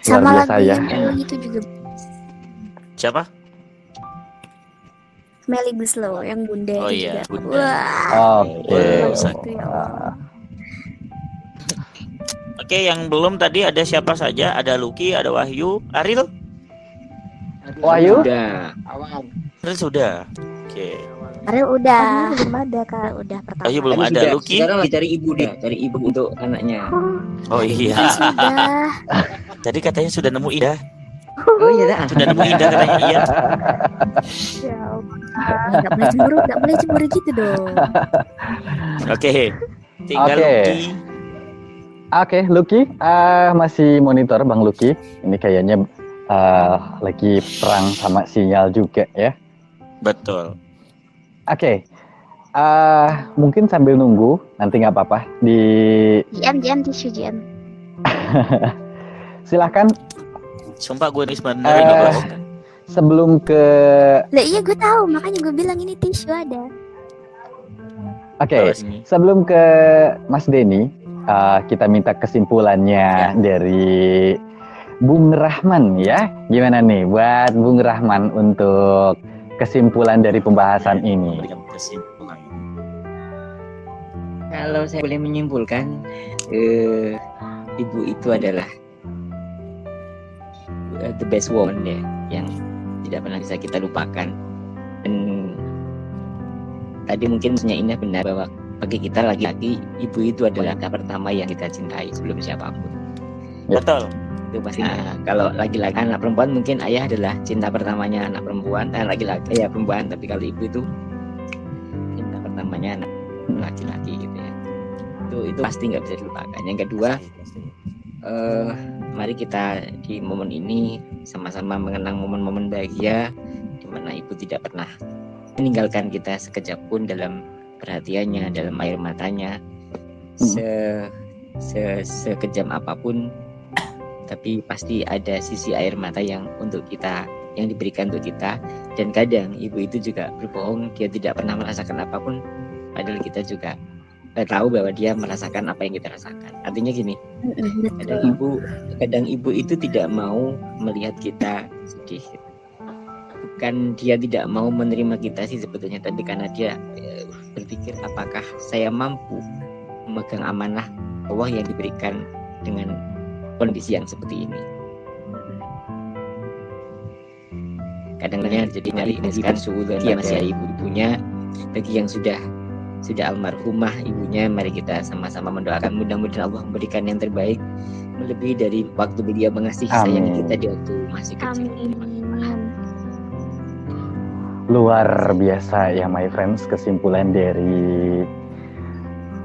Sama Luar biasa lagu ya. yang itu juga. Siapa? Melly Guslow yang Bunda Oh itu iya, juga. Bunda. Wah. Oke. Gitu ya Allah. Oke, yang belum tadi ada siapa saja? Ada Lucky, ada Wahyu, Aril. Wahyu? Udah. Aril sudah. Oke. Aril udah. Belum ada Kak, udah pertama. Wahyu belum ada. Lucky. Sekarang lagi cari ibu deh, cari ibu untuk anaknya. Oh iya. Sudah. Tadi katanya sudah nemu Ida. Oh iya dah. Sudah nemu Ida katanya iya. Ya Allah. Nggak boleh cemburu gitu dong. Oke. Tinggal Oke. Lucky. Oke, Lucky, masih monitor Bang Lucky. Ini kayaknya lagi perang sama sinyal juga ya. Betul. Oke, mungkin sambil nunggu, nanti nggak apa-apa di. Jam tisu jam. Silahkan. Sumpah gue ini sebenarnya nggak bohong. Sebelum ke. Lah iya gue tahu, makanya gue bilang ini tisu ada. Oke, sebelum ke Mas Denny, kita minta kesimpulannya dari Bung Rahman ya. Gimana nih buat Bung Rahman untuk kesimpulan dari pembahasan ini? Kesimpulan. Kalau saya boleh menyimpulkan, ibu itu adalah the best woman ya, yang tidak pernah bisa kita lupakan. Dan tadi mungkin maksudnya Indah benar bahwa bagi kita lagi-lagi ibu itu adalah kata pertama yang kita cintai sebelum siapapun. Betul. itu pasti. Nah, kalau laki-laki anak perempuan mungkin ayah adalah cinta pertamanya anak perempuan, laki-laki ya perempuan, tapi kalau ibu itu cinta pertamanya anak laki-laki gitu ya. Itu pasti nggak bisa dilupakan. Yang kedua, mari kita di momen ini sama-sama mengenang momen-momen bahagia di mana ibu tidak pernah meninggalkan kita sekejap pun dalam perhatiannya, dalam air matanya, sekejam apapun, tapi pasti ada sisi air mata yang untuk kita, yang diberikan untuk kita. Dan kadang ibu itu juga berbohong, dia tidak pernah merasakan apapun, padahal kita juga tahu bahwa dia merasakan apa yang kita rasakan. Artinya gini, kadang ibu itu tidak mau melihat kita sedih. Bukan dia tidak mau menerima kita sih sebetulnya, tapi karena dia berpikir apakah saya mampu memegang amanah Allah yang diberikan dengan kondisi yang seperti ini. Kadang-kadang jadi nyari kan suudzon masih ibu-ibunya. Bagi yang sudah almarhumah ibunya, mari kita sama-sama mendoakan mudah-mudahan Allah memberikan yang terbaik melebihi dari waktu beliau mengasihi sayangi kita di waktu masih kecil. Luar biasa ya my friends, kesimpulan dari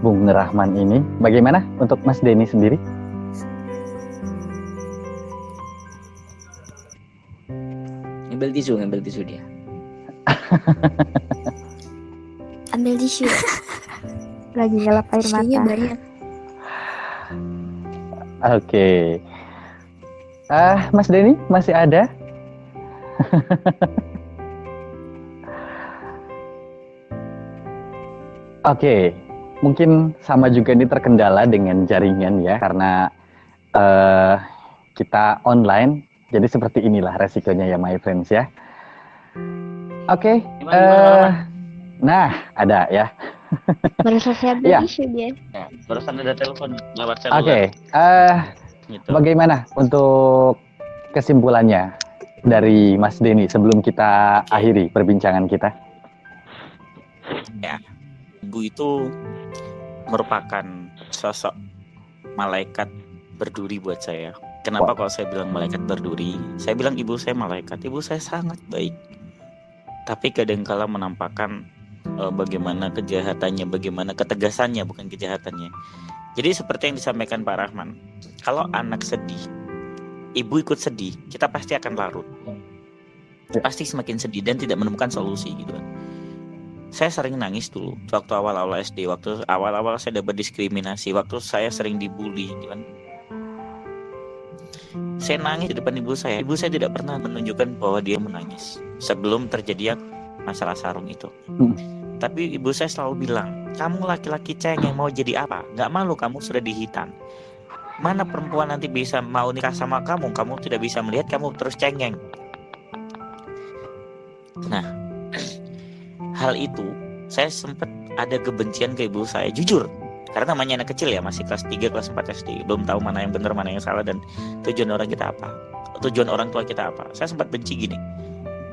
Bung Rahman ini. Bagaimana untuk Mas Denny sendiri? Ngambil tisu dia. Ambil tisu. Lagi ngelap air mata. Banyak. Oke. Mas Denny masih ada? Oke, mungkin sama juga ini terkendala dengan jaringan ya, karena kita online, jadi seperti inilah resikonya ya my friends ya. Oke, nah ada ya. Barusan saya ambil tisu dia. Ya, barusan ada telepon lewat seluler. Oke, Gitu. bagaimana untuk kesimpulannya dari Mas Denny sebelum kita akhiri perbincangan kita? Ya, ibu itu merupakan sosok malaikat berduri buat saya. Kenapa kalau saya bilang malaikat berduri? Saya bilang ibu saya malaikat. Ibu saya sangat baik. Tapi kadangkala menampakkan bagaimana kejahatannya, bagaimana ketegasannya, bukan kejahatannya. Jadi seperti yang disampaikan Pak Rahman, kalau anak sedih, ibu ikut sedih, kita pasti akan larut. Pasti semakin sedih dan tidak menemukan solusi gitu kan. Saya sering nangis dulu waktu awal-awal SD, waktu awal-awal saya dapat diskriminasi, waktu saya sering dibully gitu kan. Saya nangis di depan ibu saya. Ibu saya tidak pernah menunjukkan bahwa dia menangis sebelum terjadi masalah sarung itu. Tapi ibu saya selalu bilang, kamu laki-laki cengeng mau jadi apa? Gak malu kamu sudah dihitan. Mana perempuan nanti bisa mau nikah sama kamu? Kamu tidak bisa melihat kamu terus cengeng. Nah, hal itu saya sempat ada kebencian ke ibu saya, jujur. Karena namanya anak kecil ya, masih kelas 3, kelas 4 SD, belum tahu mana yang benar, mana yang salah, dan tujuan orang kita apa, tujuan orang tua kita apa. Saya sempat benci gini,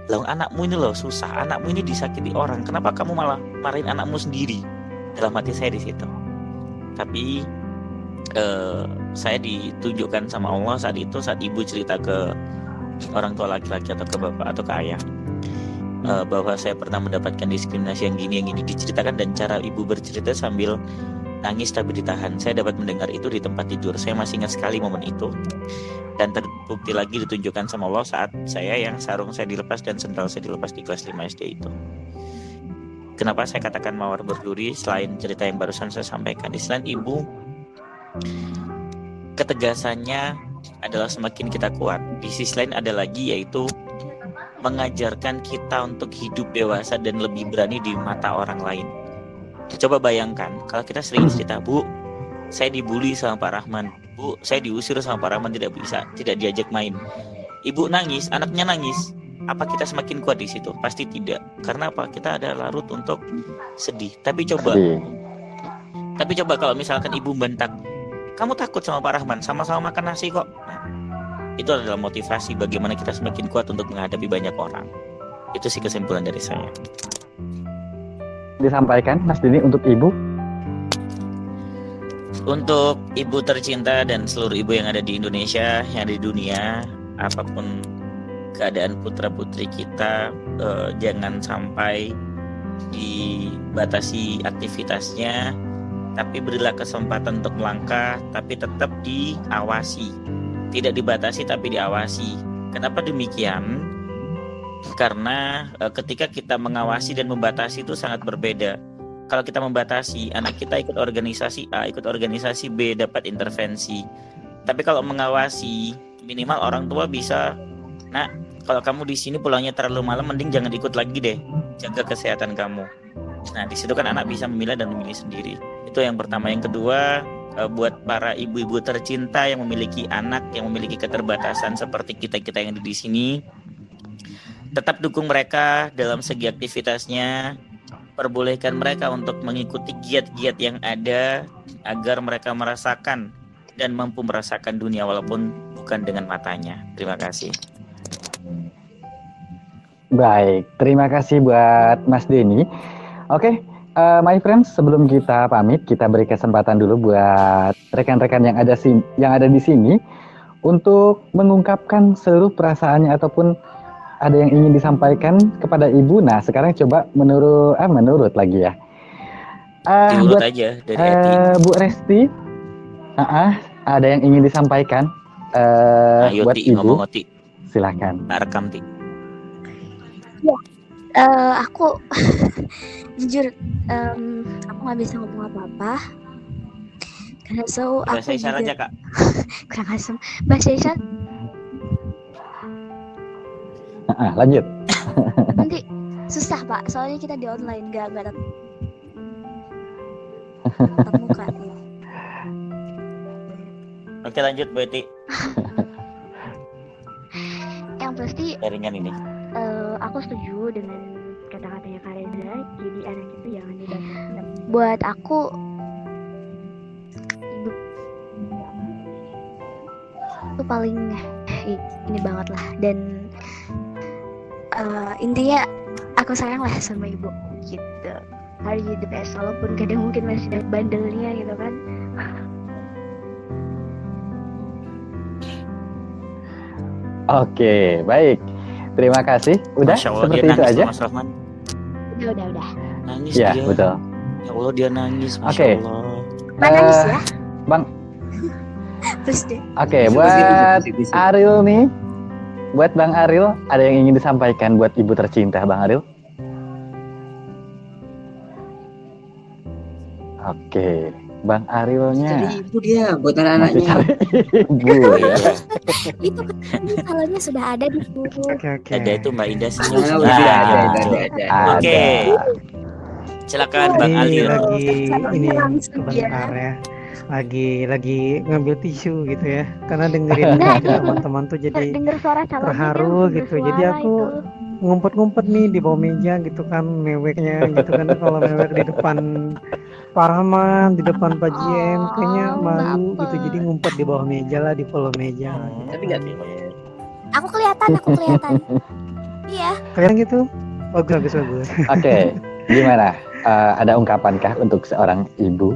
loh anakmu ini loh susah, anakmu ini disakiti orang, kenapa kamu malah marahin anakmu sendiri? Dalam hati saya di situ. Tapi saya ditunjukkan sama Allah saat itu, saat ibu cerita ke orang tua laki-laki atau ke bapak atau ke ayah, bahwa saya pernah mendapatkan diskriminasi yang gini diceritakan, dan cara ibu bercerita sambil nangis tapi ditahan. Saya dapat mendengar itu di tempat tidur. Saya masih ingat sekali momen itu, dan terbukti lagi ditunjukkan sama Allah saat yang sarung saya dilepas dan sendal saya dilepas di kelas 5 SD itu. Kenapa saya katakan mawar berduri? Selain cerita yang barusan saya sampaikan, di selain ibu, ketegasannya adalah semakin kita kuat. Di sisi lain ada lagi, yaitu mengajarkan kita untuk hidup dewasa dan lebih berani di mata orang lain. Coba bayangkan kalau kita sering cerita, Bu, saya dibully sama Pak Rahman, Bu, saya diusir sama Pak Rahman, tidak diajak main. Ibu nangis, anaknya nangis. Apa kita semakin kuat di situ? Pasti tidak. Karena apa? Kita ada larut untuk sedih. Tapi coba kalau misalkan ibu bentak, kamu takut sama Pak Rahman, sama-sama makan nasi kok. Nah, itu adalah motivasi bagaimana kita semakin kuat untuk menghadapi banyak orang. Itu sih kesimpulan dari saya. Disampaikan Mas Denny untuk ibu? Untuk ibu tercinta dan seluruh ibu yang ada di Indonesia, yang ada di dunia, apapun keadaan putra-putri kita, jangan sampai dibatasi aktivitasnya, tapi berilah kesempatan untuk melangkah, tapi tetap diawasi. Tidak dibatasi tapi diawasi. Kenapa demikian? Karena ketika kita mengawasi dan membatasi itu sangat berbeda. Kalau kita membatasi, anak kita ikut organisasi A, ikut organisasi B, dapat intervensi. Tapi kalau mengawasi, minimal orang tua bisa, nak, kalau kamu di sini pulangnya terlalu malam, mending jangan ikut lagi deh. Jaga kesehatan kamu. Nah, di situ kan anak bisa memilah dan memilih sendiri. Itu yang pertama. Yang kedua, buat para ibu-ibu tercinta yang memiliki anak, yang memiliki keterbatasan seperti kita-kita yang ada di sini, tetap dukung mereka dalam segi aktivitasnya. Perbolehkan mereka untuk mengikuti giat-giat yang ada agar mereka merasakan dan mampu merasakan dunia walaupun bukan dengan matanya. Terima kasih. Baik, terima kasih buat Mas Denny. Oke, my friends, sebelum kita pamit, kita beri kesempatan dulu buat rekan-rekan yang ada di sini untuk mengungkapkan seluruh perasaannya ataupun ada yang ingin disampaikan kepada ibu. Nah, sekarang coba menurut lagi ya. Diurut aja dari hati. Bu Resti, ada yang ingin disampaikan buat ibu. Ngomong Oti. Silakan. Rekam Ti. Aku jujur aku nggak bisa ngomong apa-apa karena bahasa isyarat aja Kak. kurang asem bahasa isyarat. Lanjut. Nanti susah Pak, soalnya kita di online nggak tatap muka. Oke, lanjut Bu Eti. Yang pasti Jaringan ini. aku setuju dengan kata-katanya Kak Reza. Jadi anak itu jangan dibatasi. Buat aku ibu itu paling ini banget lah, dan intinya aku sayang lah sama ibu gitu. Hari the best, walaupun kadang mungkin masih ada bandelnya gitu kan. Oke, baik. Terima kasih. Udah seperti itu aja. Mas Rahman. Udah. Nangis Ya, dia. betul. Ya Allah, dia nangis. Masya Oke. Allah. Nangis ya. Bang. Terus deh. Oke, buat Ariel nih. Buat Bang Ariel, ada yang ingin disampaikan buat ibu tercinta, Bang Ariel? Oke, Bang Arielnya. Jadi ibu dia buat anak-anaknya. Ibu ya. Itu kan salahnya sudah ada di buku. Oke. Ada itu Mbak Indah senyum. Ada. Oke. Silakan Bang Ali. Lagi ini sebentar ya. Lagi ngambil tisu gitu ya. Karena dengerin teman-teman tuh jadi Dengar suara calonnya terharu gitu. Jadi aku ngumpet-ngumpet nih di bawah meja gitu kan, meweknya gitu kan. Kalau mewek di depan Pak Rahman, di depan Pak JM kayaknya malu gitu. Jadi ngumpet di bawah meja lah, di kolom meja. Tapi nggak Aku kelihatan. Iya. Kalian gitu? Bagus. Oke, gimana? Ada ungkapankah untuk seorang ibu?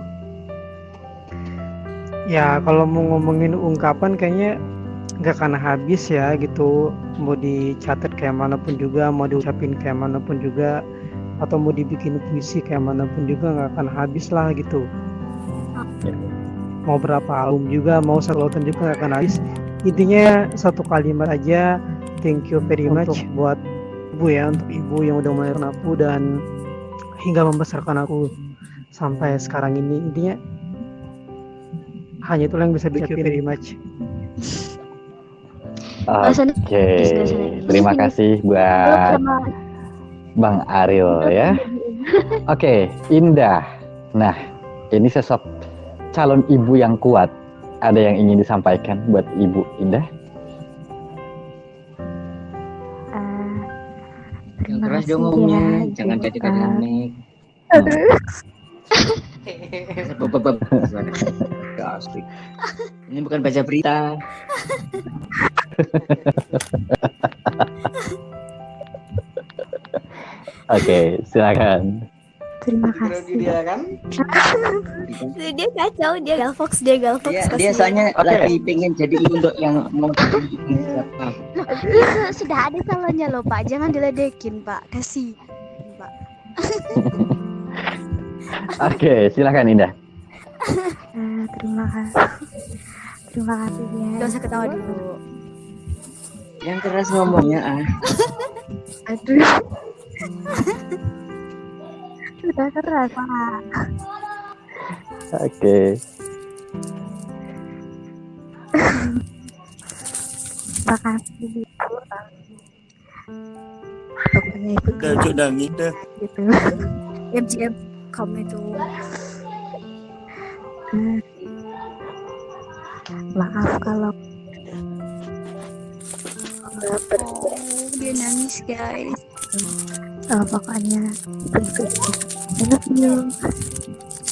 Ya kalau mau ngomongin ungkapan kayaknya nggak akan habis ya gitu. Mau dicatat kayak manapun juga, mau diucapin kayak manapun juga, atau mau dibikin puisi kayak manapun juga nggak akan habis lah gitu. Mau berapa album juga, mau selotan juga nggak akan habis. Intinya satu kalimat aja, thank you very much buat ibu ya, untuk ibu yang udah melahirkan aku dan hingga membesarkan aku sampai sekarang ini. Intinya hanya itulah yang bisa diucapin, very much. Oke, terima kasih buat Bang Ariel ya. Oke, Indah. Nah, ini sosok calon ibu yang kuat. Ada yang ingin disampaikan buat Ibu Indah? Terima keras kasih dong ngomongnya, ya, jangan Ibu. jadi dynamic. Gak asik. Ini bukan baca berita. Oke, silakan. Terima Kira kasih. dia kan? Dia kacau, dia galvox Dia kasihan. soalnya Oke. lagi pengen jadi untuk yang mau siapa. Itu sudah ada salahnya loh Pak, jangan diledekin Pak, kasih Pak. Oke, silakan Indah. Terima kasih. Terima kasih ya. Gak usah ketawa dulu. Yang keras ngomongnya Aduh. Sudah keras, Pak. Oke. Terima kasih. Pokoknya itu Udah cuk nangis dah. gitu. FGM kamu itu. Maaf kalau Oh, dia nangis guys. pokoknya itu. I love you.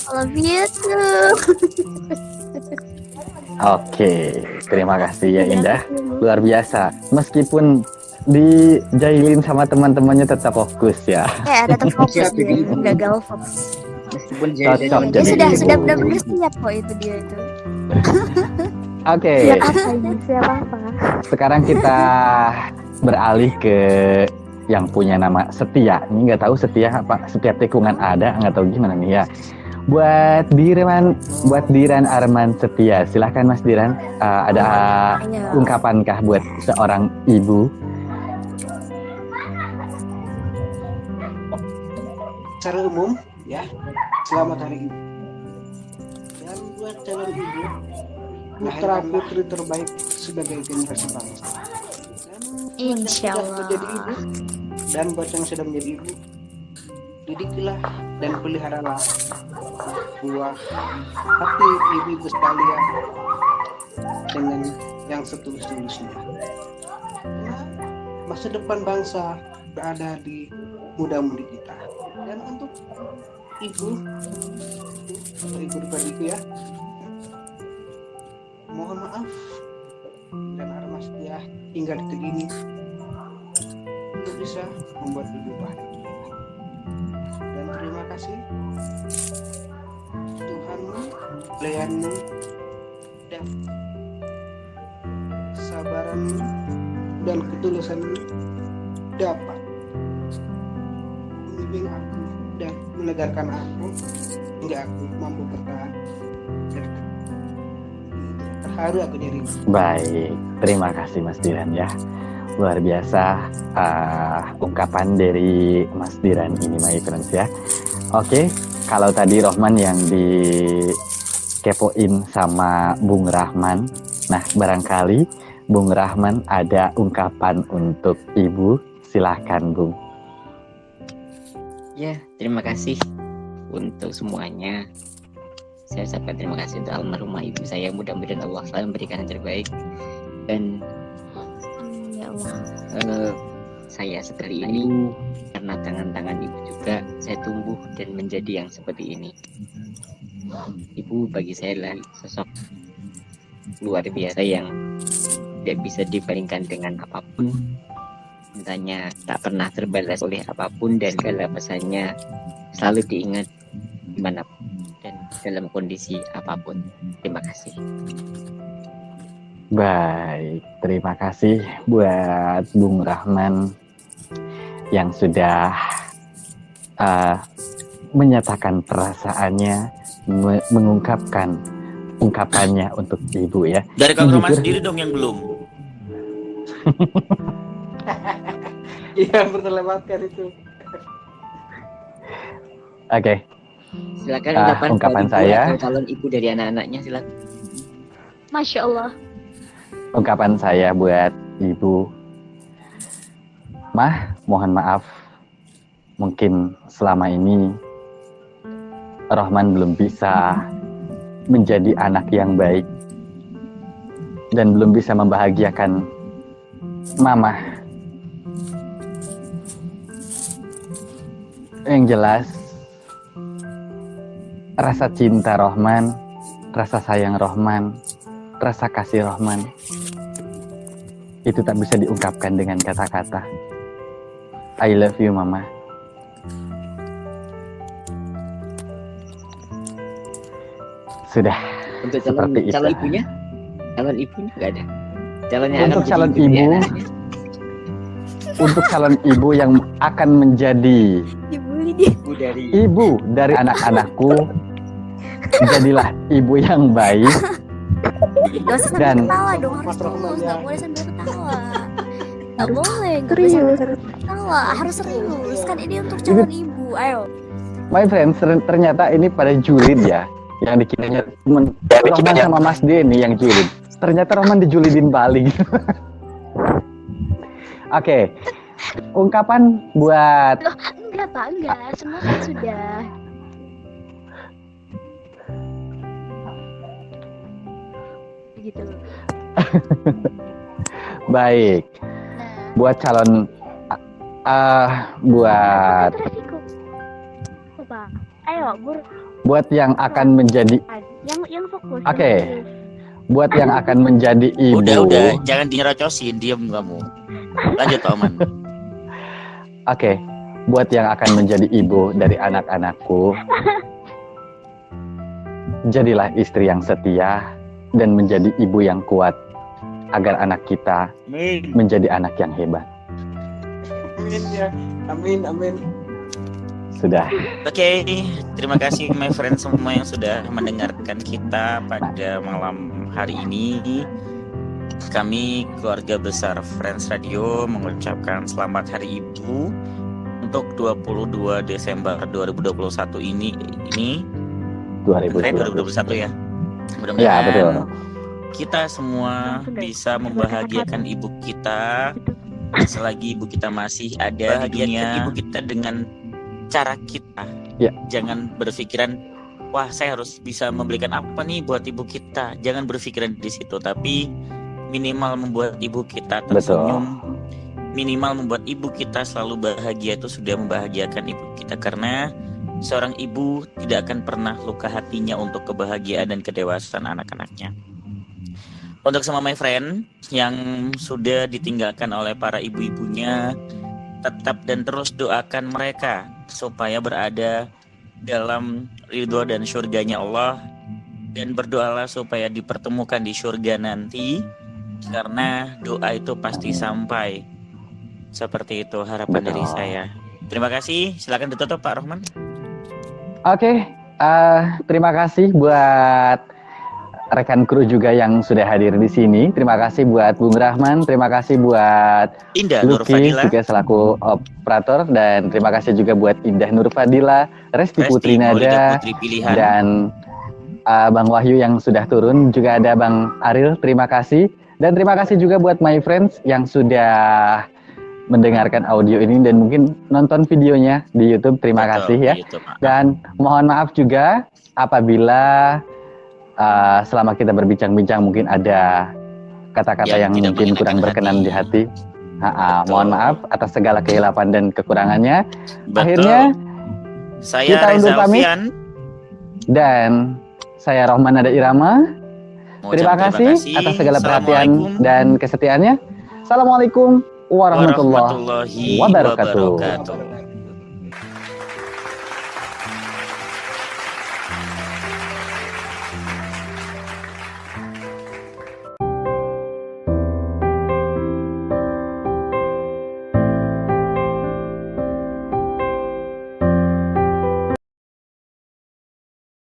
I love you too. Oke, terima kasih ya Indah. Luar biasa. Meskipun dijailin sama teman-temannya tetap fokus ya. Tetap fokus Siap, dia, jadi. nggak galvox. meskipun Cocok Dia jadi sudah ibu. benar-benar siap kok itu dia itu. Oke, Siap apa ini? Siap apa? sekarang kita beralih ke yang punya nama Setia. Ini nggak tahu Setia apa, setiap tikungan ada, nggak tahu gimana nih ya. Buat Diran Arman Setia, silahkan Mas Diran. Ada Ayo. ungkapankah buat seorang ibu? Secara umum ya, selamat hari ibu. Dan buat calon ibu, putra putri terbaik sebagai generasi bangsa. Dan buat yang Insya sudah Allah. menjadi ibu dan buat yang sudah menjadi ibu, didikilah dan peliharalah buah hati ibu-ibu sekalian dengan yang setulus-tulusnya. Karena masa depan bangsa berada di muda-mudi kita. Dan untuk ibu atau ibu adikku ya, mohon maaf dan Armas ya hingga detik ini untuk bisa membuat ibu bahagia. Dan terima kasih Tuhanmu, pelayanmu, dan sabaranmu dan ketulusanmu dapat membimbing aku dan menegarkan aku hingga aku mampu bertahan. Terharu aku dirimu. Baik, terima kasih Mas Diran ya. Luar biasa ungkapan dari Mas Diran ini my friends ya. Oke, kalau tadi Rohman yang dikepoin sama Bung Rahman, nah barangkali Bung Rahman ada ungkapan untuk Ibu, silahkan Bung. Ya, terima kasih untuk semuanya. Saya ucapkan terima kasih untuk almarhumah ibu saya. Mudah-mudahan Allah selalu memberikan yang terbaik. Dan Ya Allah. saya seperti ini karena tangan-tangan ibu juga saya tumbuh dan menjadi yang seperti ini. Ibu bagi saya adalah sosok luar biasa yang tidak bisa dibandingkan dengan apapun. Cintanya tak pernah terbalas oleh apapun dan segala pesannya selalu diingat dimanapun dan dalam kondisi apapun. Terima kasih. Baik, terima kasih buat Bung Rahman yang sudah menyatakan perasaannya, mengungkapkan ungkapannya untuk Ibu ya. Dari Kang Roman Jujur. sendiri dong yang belum. Iya, terlewatkan itu. Oke, Silakan ungkapan dari saya. atau calon ibu dari anak-anaknya, silakan. Masya Allah. ungkapan saya buat Ibu. Mah, mohon maaf. Mungkin selama ini Rohman belum bisa menjadi anak yang baik dan belum bisa membahagiakan Mama. Yang jelas, rasa cinta Rohman, rasa sayang Rohman, rasa kasih Rohman itu tak bisa diungkapkan dengan kata-kata. I love you, Mama. Sudah. Untuk Seperti itu. calon ibunya nggak ada. Calonnya Untuk akan calon menjadi ibu, ya, anaknya. untuk calon ibu yang akan menjadi Dibully dia. ibu dari anak-anakku, jadilah ibu yang baik. Gak usah sambil Dan ketawa dong, harus Mas Rahman, tulus, ya. gak boleh sambil ketawa. Gak boleh, gak boleh Serius. sambil ketawa, harus serius. Kan ini untuk calon ibu, ayo. my friends, ternyata ini pada julid ya. Yang dikiranya temen Rohman sama Mas Denny yang julid. Ternyata Rohman dijulidin balik. Oke. Ungkapan buat Loh, enggak Pak, enggak. Semua kan sudah. Gitu. baik. Nah, Buat calon buat resiko. Pak. Ayo, buat yang akan menjadi yang fokus. Oke. Buat yang akan menjadi ibu. Udah, jangan dirocosin, diem kamu. Lanjut, Pak Oman. Oke. Buat yang akan menjadi ibu dari anak-anakku, jadilah istri yang setia dan menjadi ibu yang kuat agar anak kita menjadi anak yang hebat. Amin ya. Amin. Sudah. Oke, terima kasih my friend semua yang sudah mendengarkan kita pada malam hari ini. Kami keluarga besar Friends Radio mengucapkan selamat Hari Ibu untuk 22 Desember 2021 ini 2021 ya. Mudah-mudahan Ya, betul. kita semua bisa membahagiakan ibu kita selagi ibu kita masih ada di dunia. Ibu kita dengan cara kita. Ya. Jangan berpikiran, wah saya harus bisa memberikan apa nih buat ibu kita. Jangan berpikiran di situ, tapi minimal membuat ibu kita tersenyum. Minimal membuat ibu kita selalu bahagia, itu sudah membahagiakan ibu kita. Karena seorang ibu tidak akan pernah luka hatinya untuk kebahagiaan dan kedewasaan anak-anaknya. Untuk semua my friend yang sudah ditinggalkan oleh para ibu-ibunya, tetap dan terus doakan mereka supaya berada dalam ridho dan surganya Allah, dan berdoalah supaya dipertemukan di surga nanti, karena doa itu pasti sampai. Seperti itu harapan dari saya. Terima kasih. Silakan ditutup Pak Rohman. Oke, terima kasih buat rekan kru juga yang sudah hadir di sini. Terima kasih buat Bung Rahman, terima kasih buat Indah Lucky Nurfadila juga selaku operator, dan terima kasih juga buat Indah Nurfadila, Resti Putri Maulida Nada, Putri Pilihan. dan Bang Wahyu yang sudah turun. Juga ada Bang Aril, terima kasih. Dan terima kasih juga buat my friends yang sudah mendengarkan audio ini dan mungkin nonton videonya di YouTube. Terima kasih ya. YouTube, Dan mohon maaf juga apabila selama kita berbincang-bincang mungkin ada kata-kata yang tidak mungkin kurang berkenan di hati. Mohon maaf atas segala kehilapan dan kekurangannya. Betul. Akhirnya Saya kita undur Reza pamit. Alfian. Dan saya Rohman Nada Irama. Terima kasih atas segala perhatian dan kesetiaannya. Assalamualaikum warahmatullahi wabarakatuh.